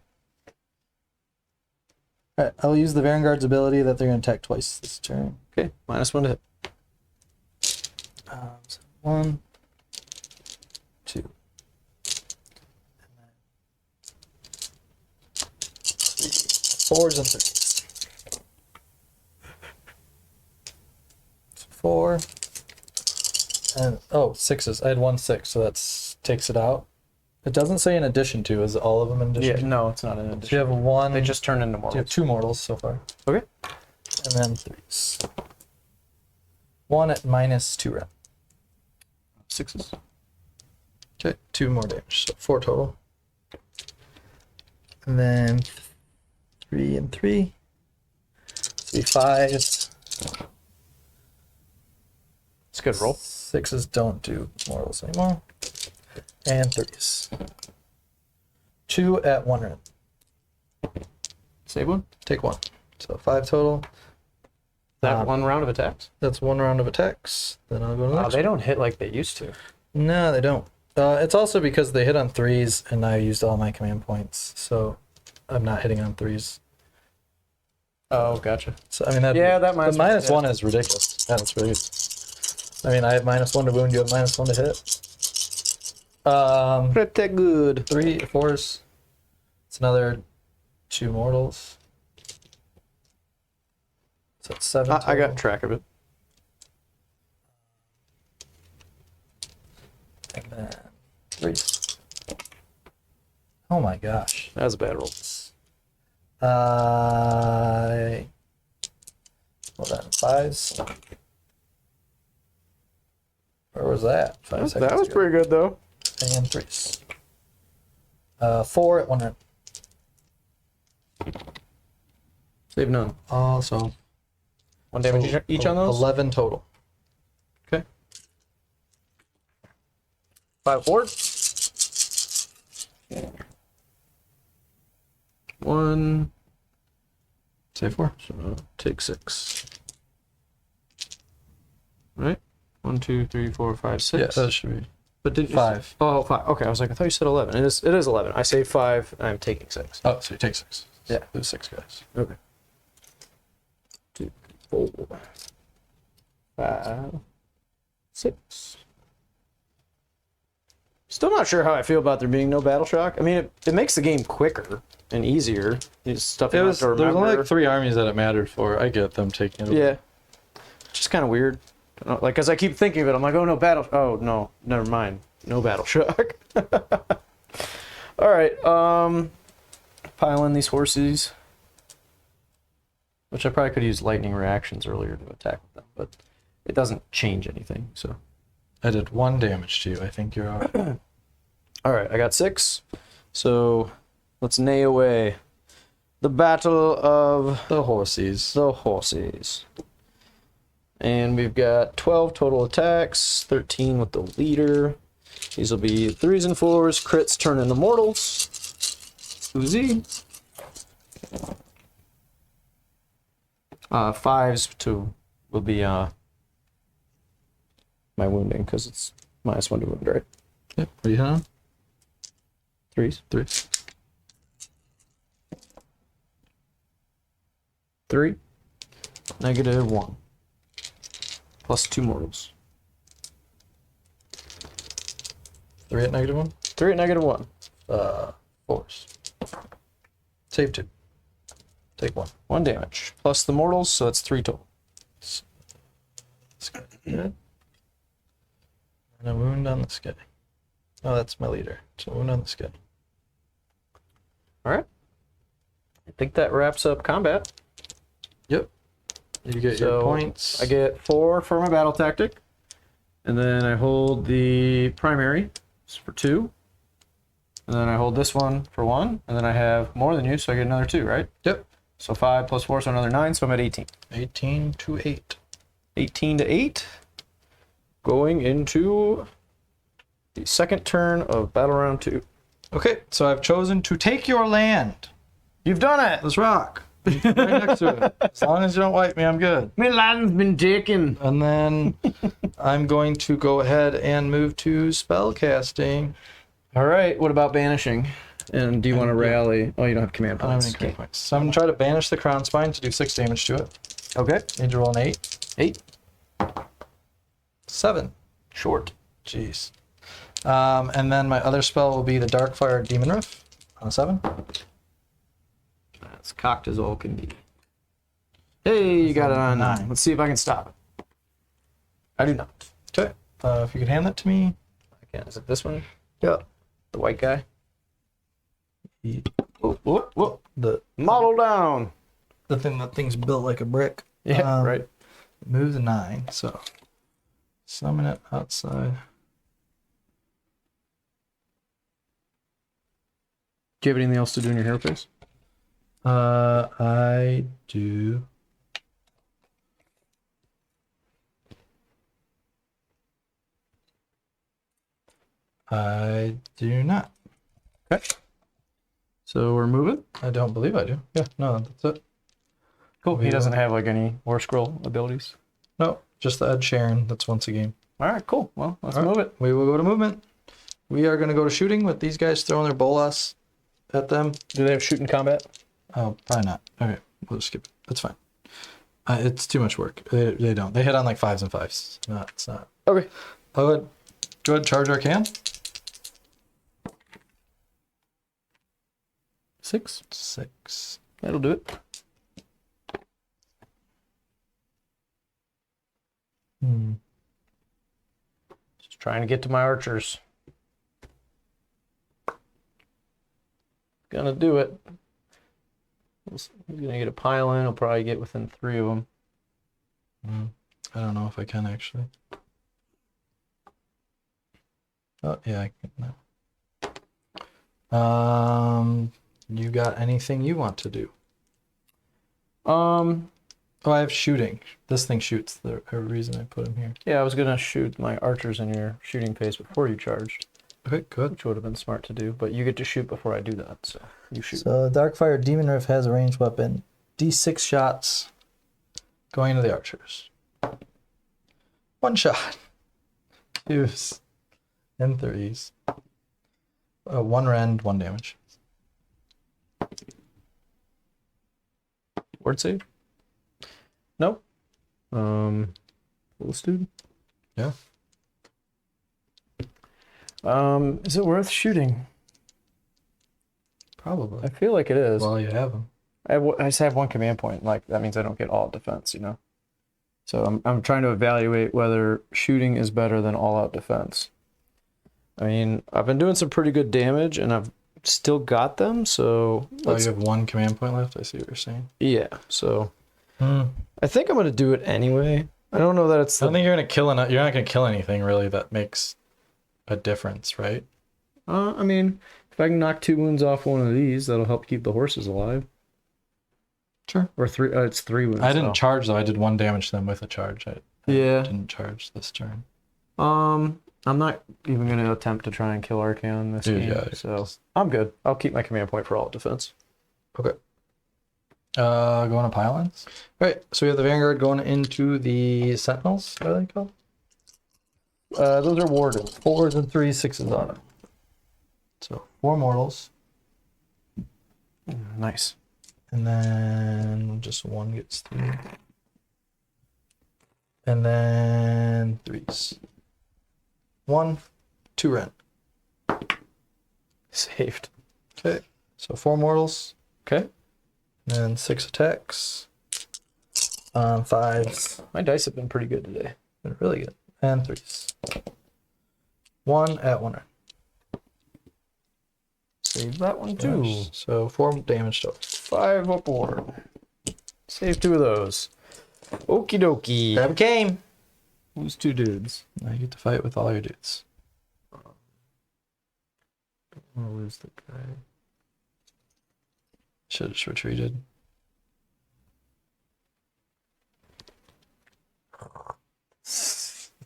All right, I'll use the Vanguard's ability that they're going to attack twice this turn. Okay, -1 to hit. So 1, 2, and then 3. 4s and 3s. So 4 and 6s. I had 1 6, so that takes it out. It doesn't say in addition to. Is all of them in addition Yeah, to? no, it's not an So you addition. have one. They just turn into You have mortals. 2 mortals so far. Okay. And then 3s. 1 at -2 rep. 6s. Okay, 2 more damage, so 4 total. And then 3 and 3. So 5s. It's a good roll. 6s don't do mortals anymore. And 3s. 2 at 1 rep. Save one. Take 1. So 5 total. That one round of attacks? That's 1 round of attacks. Then I'll go to the next. They don't hit like they used to. No, they don't. It's also because they hit on 3s and I used all my command points. So I'm not hitting on 3s. Oh, gotcha. So I mean that. Yeah, that the minus -1 is ridiculous. That's really good. I mean, I have -1 to wound. You have -1 to hit. Pretty good. 3 4s. It's another 2 mortals. So it's 7. I got track of it. And then 3s. Oh my gosh. That was a bad roll. Hold on, 5s. Where was that? 5 seconds That was ago. pretty good, though. And 3s. 4 at 1 rep. Save none. Also, 1 damage each on those? 11 total. Okay. 5 forward. 1. Say 4. So take 6. Right? 1, 2, 3, 4, 5, 6. Yeah, that should be. But did 5. Oh, 5. Okay, I was like, I thought you said 11. It is 11. I say 5, and I'm taking 6. Oh, so you take 6. Yeah. There's 6 guys. Okay. 2, 4, 5, 6. Still not sure how I feel about there being no battle shock. I mean, it makes the game quicker and easier. It's stuff you It don't was, have to there was remember. only like 3 armies that it mattered for. I get them taking it. Yeah. Just kind of weird. Like, as I keep thinking of it, I'm like, oh, no, battle... Oh, no, never mind. No battle shock. All right. Pile in these horses. Which I probably could use lightning reactions earlier to attack with them, but it doesn't change anything, so... I did 1 damage to you. I think you're out. All right, I got 6. So let's neigh away. The Battle of The horsies. the Horses. And we've got 12 total attacks, 13 with the leader. These will be 3s and 4s. Crits turn into mortals. Uzi. 5s will be my wounding, because it's -1 to wound, right? Yep. What are you hitting on? 3s. 3. 3. -1. Plus 2 mortals. 3 at -1. 3 at -1. 4s. Save 2. Take 1. 1 damage. Plus the mortals, so that's 3 total. That's good. And a wound on this guy. Oh, that's my leader. So wound on this guy. Alright. I think that wraps up combat. Yep. You get So your points. I get 4 for my battle tactic. And then I hold the primary for 2. And then I hold this one for 1. And then I have more than you, so I get another 2, right? Yep. So 5 plus 4, so another 9, so I'm at 18. 18 to 8. 18 to 8. Going into the second turn of battle round 2. Okay, so I've chosen to take your land. You've done it! Let's rock. Right next to it. As long as you don't wipe me, I'm good. My land's been taken. And then I'm going to go ahead and move to spell casting. All right, what about banishing? And do you want to rally? Oh, you don't have command I don't have points. any command points. So I'm going to try to banish the crown spine to do 6 damage to it. Okay. Need to roll an 8. 8. 7. Short. Jeez. And then my other spell will be the Darkfire Demon Riff on a 7. That's cocked as all can be. Hey, you got it on 9. Let's see if I can stop it. I do not. Okay. If you could hand that to me. I can. Is it this one? Yeah. The white guy. Whoop, whoop, whoop. The Model down. the thing that thing's built like a brick. Yeah, right. Move the 9. So summon it outside. Do you have anything else to do in your hair face? I do. I do not. Okay. So we're moving. I don't believe I do. Yeah, no, that's it. Cool. He doesn't have like any war scroll abilities. No, just the Ed Sheeran. That's once a game. All right, cool. Well, let's move it. We will go to movement. We are going to go to shooting with these guys throwing their bolas at them. Do they have shooting combat? Oh, probably not. Okay, we'll just skip it. That's fine. It's too much work. They don't. They hit on like 5s and 5s. No, it's not. Okay. Go ahead, charge Arcan. 6. 6. That'll do it. Just trying to get to my archers. Gonna do it. He's gonna get a pile in. He'll probably get within 3 of them. I don't know if I can actually. Oh yeah, I can now. You got anything you want to do? Oh, I have shooting. This thing shoots. The reason I put him here. Yeah, I was gonna shoot my archers in your shooting phase before you charged, Okay, good. which would have been smart to do. But you get to shoot before I do that, so you shoot. So Darkfire Demon Rift has a ranged weapon. D6 shots going into the archers. 1 shot. 2s and 3s. 1 rend, 1 damage. Word save? Nope. Let's do. Yeah. Is it worth shooting? Probably. I feel like it is. Well, you have them. I just have 1 command point. Like that means I don't get all out defense, you know. So I'm trying to evaluate whether shooting is better than all out defense. I mean, I've been doing some pretty good damage, and I've still got them. So Oh, you have 1 command point left. I see what you're saying. yeah. So I think I'm gonna do it anyway. I don't know that it's. I don't think you're gonna kill you're not gonna kill anything really that makes a difference, right? I mean, if I can knock 2 wounds off one of these, that'll help keep the horses alive. Sure. Or 3. It's 3 wounds. I didn't charge though. I did 1 damage to them with a charge. I Yeah. didn't charge this turn. I'm not even gonna attempt to try and kill Archaon this game. Yeah, so I'm good. I'll keep my command point for all defense. Okay. Going to pylons. All right. So we have the Vanguard going into the Sentinels. What are they called? Those are wardens. 4s and 3s, 6s on it. So 4 mortals, Nice. and then just 1 gets 3, and then 3s. 1, 2 rend. Saved. Okay. So 4 mortals, Okay. and 6 attacks. 5s. My dice have been pretty good today. Been really good. And 3s. 1 at 1 rend. Save that one too. Nice. So 4 damage total. 5 upward. Save 2 of those. Okie dokie. Grab a cane. Who's 2 dudes? Now you get to fight with all your dudes. I'll lose the guy. Should have just retreated.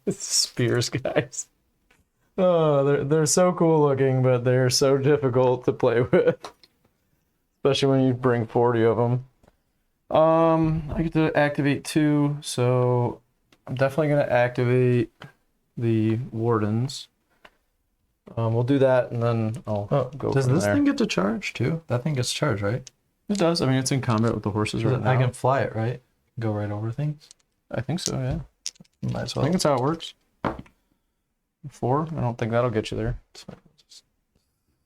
Spears guys. Oh, they're so cool looking, but they're so difficult to play with. Especially when you bring 40 of them. I get to activate 2, so I'm definitely going to activate the wardens. We'll do that, and then I'll go Does from this there. thing get to charge too? That thing gets charged, right? It does. I mean, it's in combat with the horses right now. I can fly it, right? Go right over things. I think so, yeah. Might as I well. think that's how it works. 4? I don't think that'll get you there.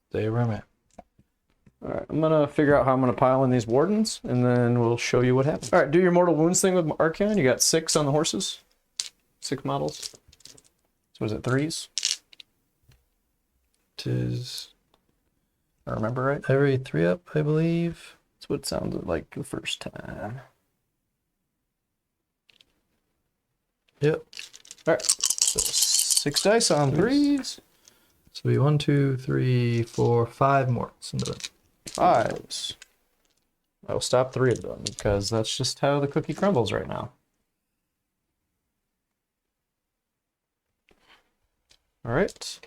Stay where I'm at. All right, I'm gonna figure out how I'm gonna pile in these wardens, and then we'll show you what happens. All right, do your mortal wounds thing with Archaon. You got 6 on the horses, 6 models. So is it 3s? is I remember right? every 3 up, I believe. That's what it sounded like the first time. Yep. All right. So 6 dice on 3s. So it'll be 1, 2, 3, 4, 5 mortals into it. 5s. I will stop 3 of them because that's just how the cookie crumbles right now. All right.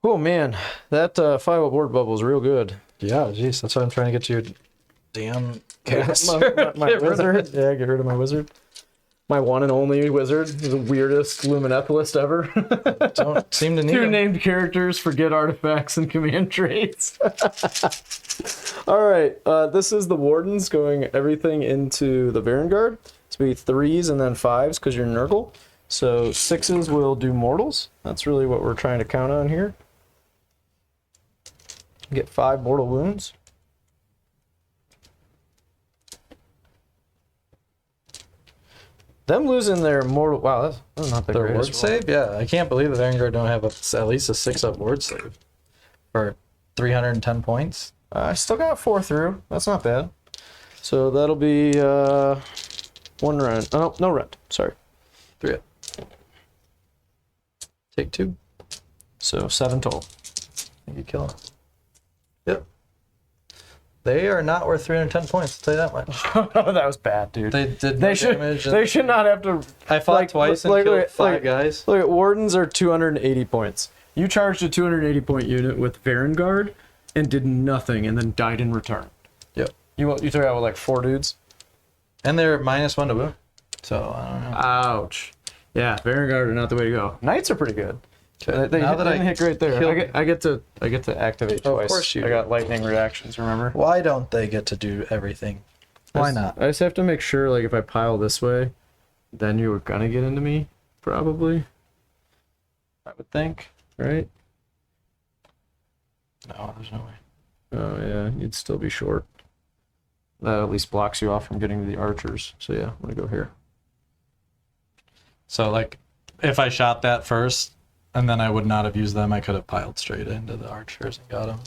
Oh man, that 5-up word bubble is real good. Yeah, jeez, that's why I'm trying to get to your damn caster. my wizard. Yeah, get rid of my wizard. My one and only wizard. The weirdest Lumineth list ever. Don't seem to need 2 them. named characters, forget artifacts and command traits. All right, this is the Wardens going everything into the Vanguard. It's going to be 3s and then 5s because you're Nurgle. So 6s will do mortals. That's really what we're trying to count on here. Get 5 mortal wounds. Them losing their mortal... Wow, that's not the Their greatest ward save? Yeah, I can't believe the Vanguard don't have at least a 6-up ward save for 310 points. I still got 4 through. That's not bad. So that'll be 1 rend. Oh, no rend. Sorry. 3 up. Take 2. So 7 total. You kill them. Yep. They are not worth 310 points, I'll tell you that much. That was bad, dude. They did They no should. damage. They should not have to. I fought twice and killed 5 guys. Look at Wardens are 280 points. You charged a 280 point unit with Vanguard and did nothing, and then died in return. Yep. You took out with like 4 dudes. And they're -1 to wound. So I don't know. Ouch. Yeah, Vanguard are not the way to go. Knights are pretty good. They Now hit, that they I hit great there. killed- I get to activate Of twice. course you I do. got lightning reactions. Remember? Why don't they get to do everything? Why not? I just have to make sure, like, if I pile this way, then you were gonna get into me, probably. I would think, right? No, there's no way. Oh yeah, you'd still be short. That at least blocks you off from getting to the archers. So yeah, I'm gonna go here. So like, if I shot that first, and then I would not have used them, I could have piled straight into the archers and got them.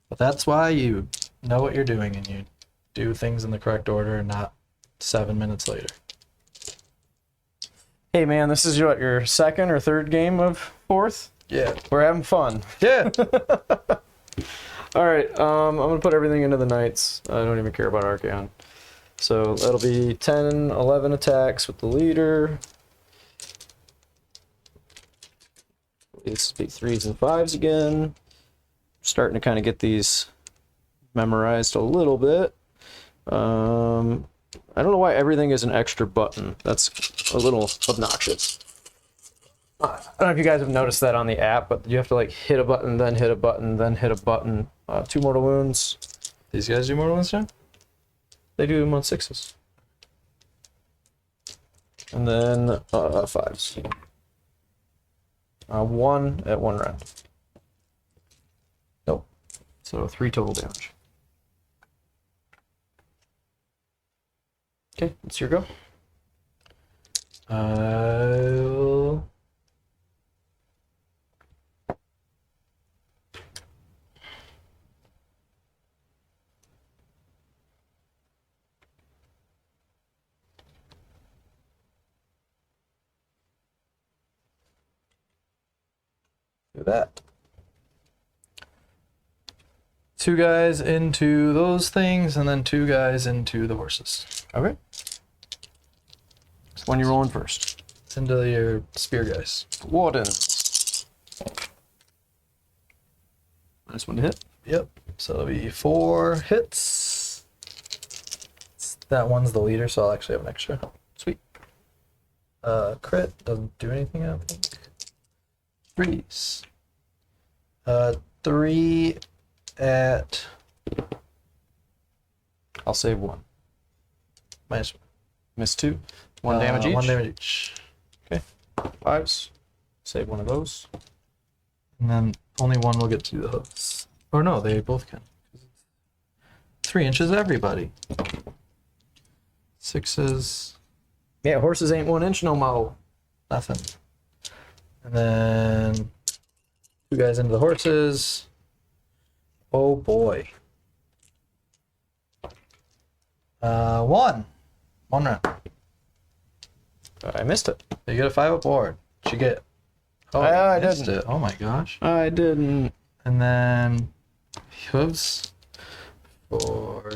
But that's why you know what you're doing and you do things in the correct order and not 7 minutes later. Hey man, this is your second or third game of 4th? Yeah. We're having fun. Yeah. All right, I'm gonna put everything into the knights. I don't even care about Archaon. So that'll be 10, 11 attacks with the leader. These be 3s and 5s again. Starting to kind of get these memorized a little bit. I don't know why everything is an extra button. That's a little obnoxious. I don't know if you guys have noticed that on the app, but you have to like hit a button, then hit a button, then hit a button. 2 mortal wounds. These guys do mortal wounds now? They do them on 6s. And then 5s. 1 at 1 round. Nope. So 3 total damage. Okay, it's your go. I'll... do that. 2 guys into those things, and then 2 guys into the horses. Okay. So when you're rolling first. It's into your spear guys. Wardens. Nice one to hit. Yep. So it'll be 4 hits. That one's the leader, so I'll actually have an extra. Sweet. Crit doesn't do anything, I don't think. 3s. 3 at... I'll save 1. minus Miss 2. 1 damage each. 1 damage each. Okay. 5s. Save 1 of those. And then only 1 will get to the hooks. Or no, they both can. 3 inches everybody. 6s, Yeah, horses ain't 1 inch no mo. nothing. And then 2 guys into the horses. Oh boy. 1 round. I missed it. You get a 5 up board. What you get? Oh, I you missed didn't. it. Oh my gosh. I didn't. And then hooves for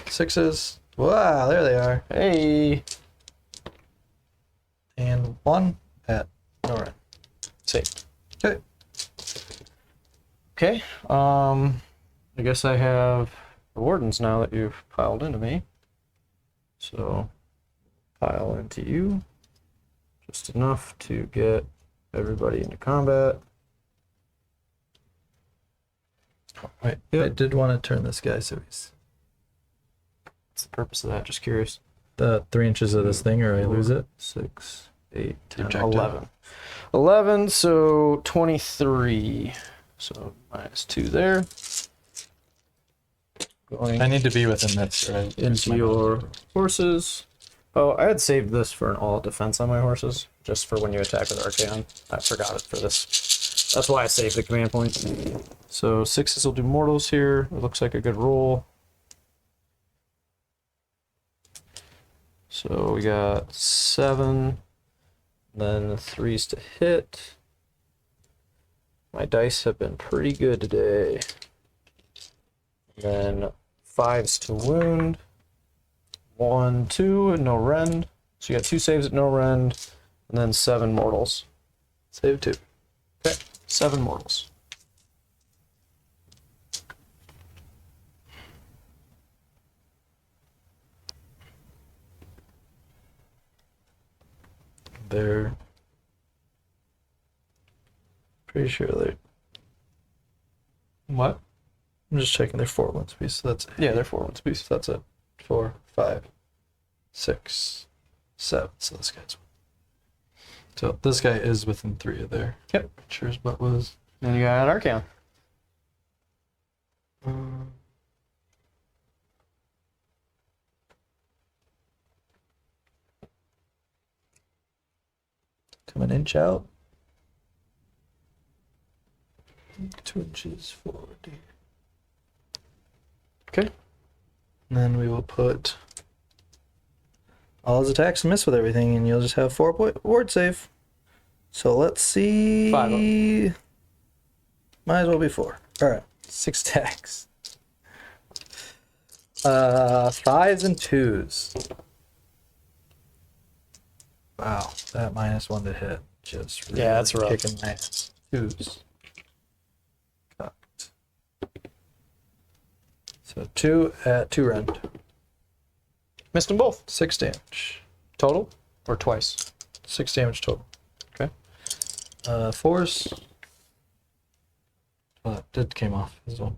6s. Wow, there they are. Hey. And 1 at no run. Saved. Okay. Okay. I guess I have the wardens now that you've piled into me. So pile into you. Just enough to get everybody into combat. Wait, Yep. I did want to turn this guy so he's What's the purpose of that? Just curious. the 3 inches of this thing or I lose it. 6, 8, 10, Objective. 11. 11, so 23. So minus 2 there. Going I need to be within this, right? into your horses. Oh, I had saved this for an all defense on my horses, just for when you attack with Archaon. I forgot it for this. That's why I saved the command point. So 6s will do mortals here. It looks like a good roll. So we got 7, then 3s to hit. My dice have been pretty good today. Then 5s to wound. 1, 2, and no rend. So you got 2 saves at no rend, and then 7 mortals. Save 2. Okay, 7 mortals. They're pretty sure they're. What? I'm just checking their 4 1 speed, so that's Yeah, they're 4 1 speed. so that's it. 4, 5, 6, 7. So this guy's. So this guy is within 3 of their. Yep. Creatures, but was. Then you got Archaon. Come an inch out. 2 inches forward here. Okay. And then we will put all his attacks miss with everything, and you'll just have 4 ward save. So let's see. 5 of them. Might as well be 4. All right, 6 attacks. 5s and 2s. Wow, that -1 to hit. Just really Yeah, that's rough. kicking my ass. 2s. Cocked. So 2 at 2 rend. Missed them both. 6 damage. Total? Or twice? 6 damage total. Okay. Force. Well, that did came off as well.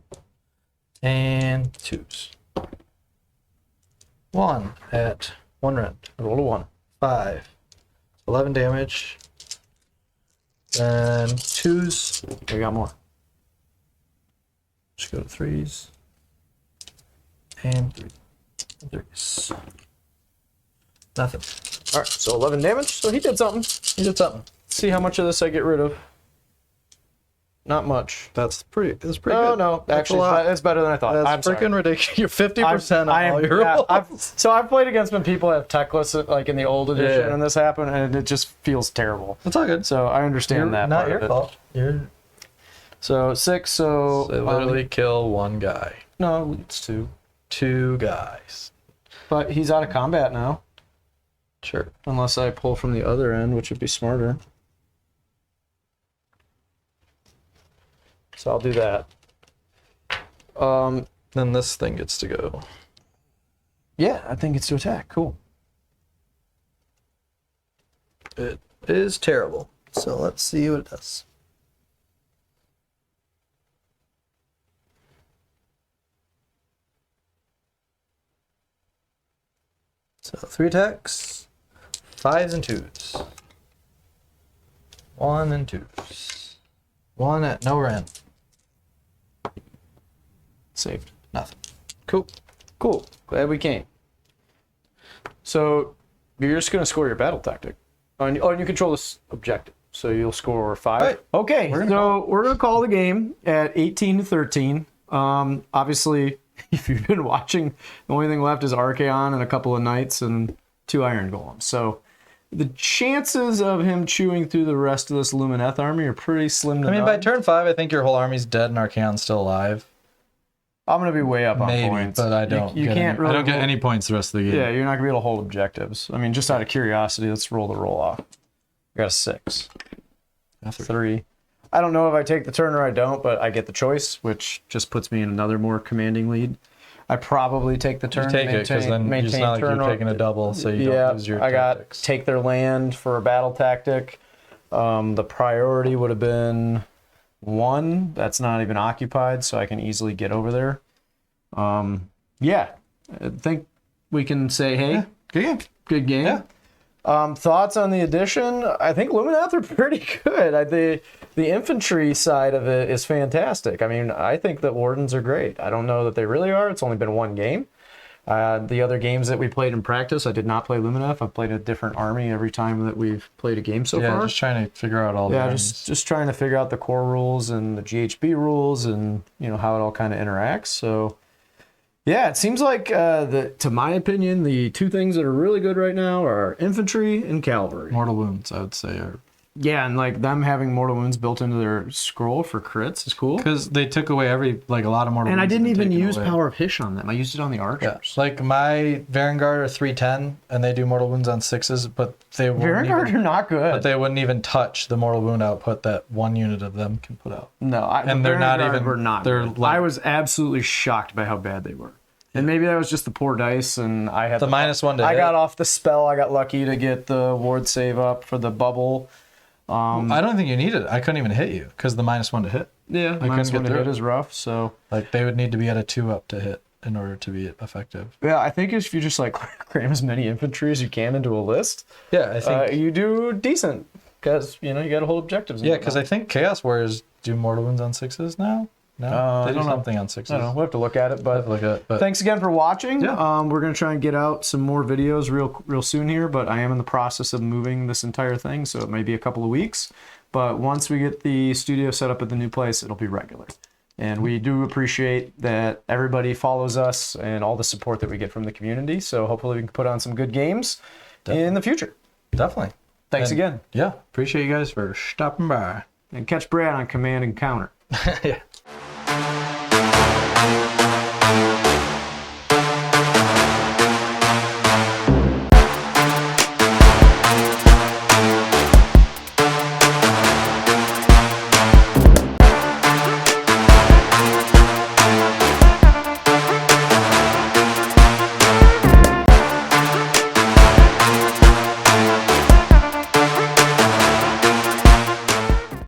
And 2s. 1 at 1 rend. Roll a 1. 5. 11 damage. Then 2s. We got more. Just go to 3s. And 3s. Nothing. Alright, so 11 damage. So he did something. He did something. See how much of this I get rid of. Not much. That's pretty Oh, good. no. That's Actually, a lot. it's better than I thought. I'm That's sorry. freaking ridiculous. You're 50% I on am- all your yeah, rolls. So I've played against when people have tech lists like in the old edition, Yeah. and this happened, and it just feels terrible. It's all good. So I understand that. Not part your of it. fault. You're So 6. So they literally kill 1 guy. no, it's 2. 2 guys. But he's out of combat now, Sure. unless I pull from the other end, which would be smarter. So I'll do that. Then this thing gets to go. Yeah, I think it's to attack. Cool. It is terrible. So let's see what it does. So 3 attacks, 5s and 2s. 1 and 2s. 1 at no rend. Saved. Nothing. Cool. Cool. Glad we came. So you're just going to score your battle tactic. Oh, and you control this objective. So you'll score 5. Right. Okay, We're gonna so we're going to call the game at 18-13. Obviously, if you've been watching, the only thing left is Archaon and a couple of Knights and 2 Iron Golems. So the chances of him chewing through the rest of this Lumineth army are pretty slim to I mean, none. by turn 5, I think your whole army's dead and Archaon's still alive. I'm going to be way up on Maybe, points. but I don't. You get can't any, really I don't get hold- any points the rest of the game. Yeah, you're not going to be able to hold objectives. I mean, just out of curiosity, let's roll the roll off. I got a 6. That's 3. I don't know if I take the turn or I don't, but I get the choice, which just puts me in another more commanding lead. I probably take the turn. You take it because then it's not like you're turn taking a double, so you yeah, don't lose your I got tactics. take their land for a battle tactic. The priority would have been 1. That's not even occupied, so I can easily get over there. Yeah, I think we can say, hey, Good game. good game. Yeah. Thoughts on the addition? I think Lumineth are pretty good. The infantry side of it is fantastic. I mean, I think that Wardens are great. I don't know that they really are. It's only been 1 game. The other games that we played in practice, I did not play Lumineth. I've played a different army every time that we've played a game so Yeah, far. just trying to figure out all the armies. just trying to figure out the core rules and the GHB rules and how it all kind of interacts. So yeah, it seems like to my opinion, the 2 things that are really good right now are infantry and cavalry. Mortal Wounds, I would say, are Yeah, and like them having mortal wounds built into their scroll for crits is cool. because they took away a lot of mortal And I wounds. didn't have been even taken use away. Power of Hish on them. I used it on the Yeah, archers. like my Varangard are 310, and they do mortal wounds on 6s, but they won't Varangard even, are not good. but they wouldn't even touch the mortal wound output that 1 unit of them can put out. No, And the they're not Varangard even- were not. they're Good. like- I was absolutely shocked by how bad they were. And maybe that was just the poor dice, and I had The -1 to I hit. got off the spell. I got lucky to get the ward save up for the bubble. I don't think you need it. I couldn't even hit you because the -1 to hit. Yeah, couldn't minus get 1 to through hit it. is rough. So Like they would need to be at a 2 up to hit in order to be effective. yeah, I think if you just like cram as many infantry as you can into a list, Yeah, I think. you do decent because you got to hold objectives. and Yeah, because whatnot. I think Chaos Warriors do mortal wounds on 6s now. No, I they do don't know. something on 6s. I don't know. We'll have to look at it, but Look at it, but thanks again for watching. Yeah. We're gonna try and get out some more videos real soon here, but I am in the process of moving this entire thing, so it may be a couple of weeks. But once we get the studio set up at the new place, it'll be regular. And we do appreciate that everybody follows us and all the support that we get from the community. So hopefully we can put on some good games in the future. definitely. Thanks And- again. Yeah, appreciate you guys for stopping by. And catch Brad on Command and Counter. Yeah.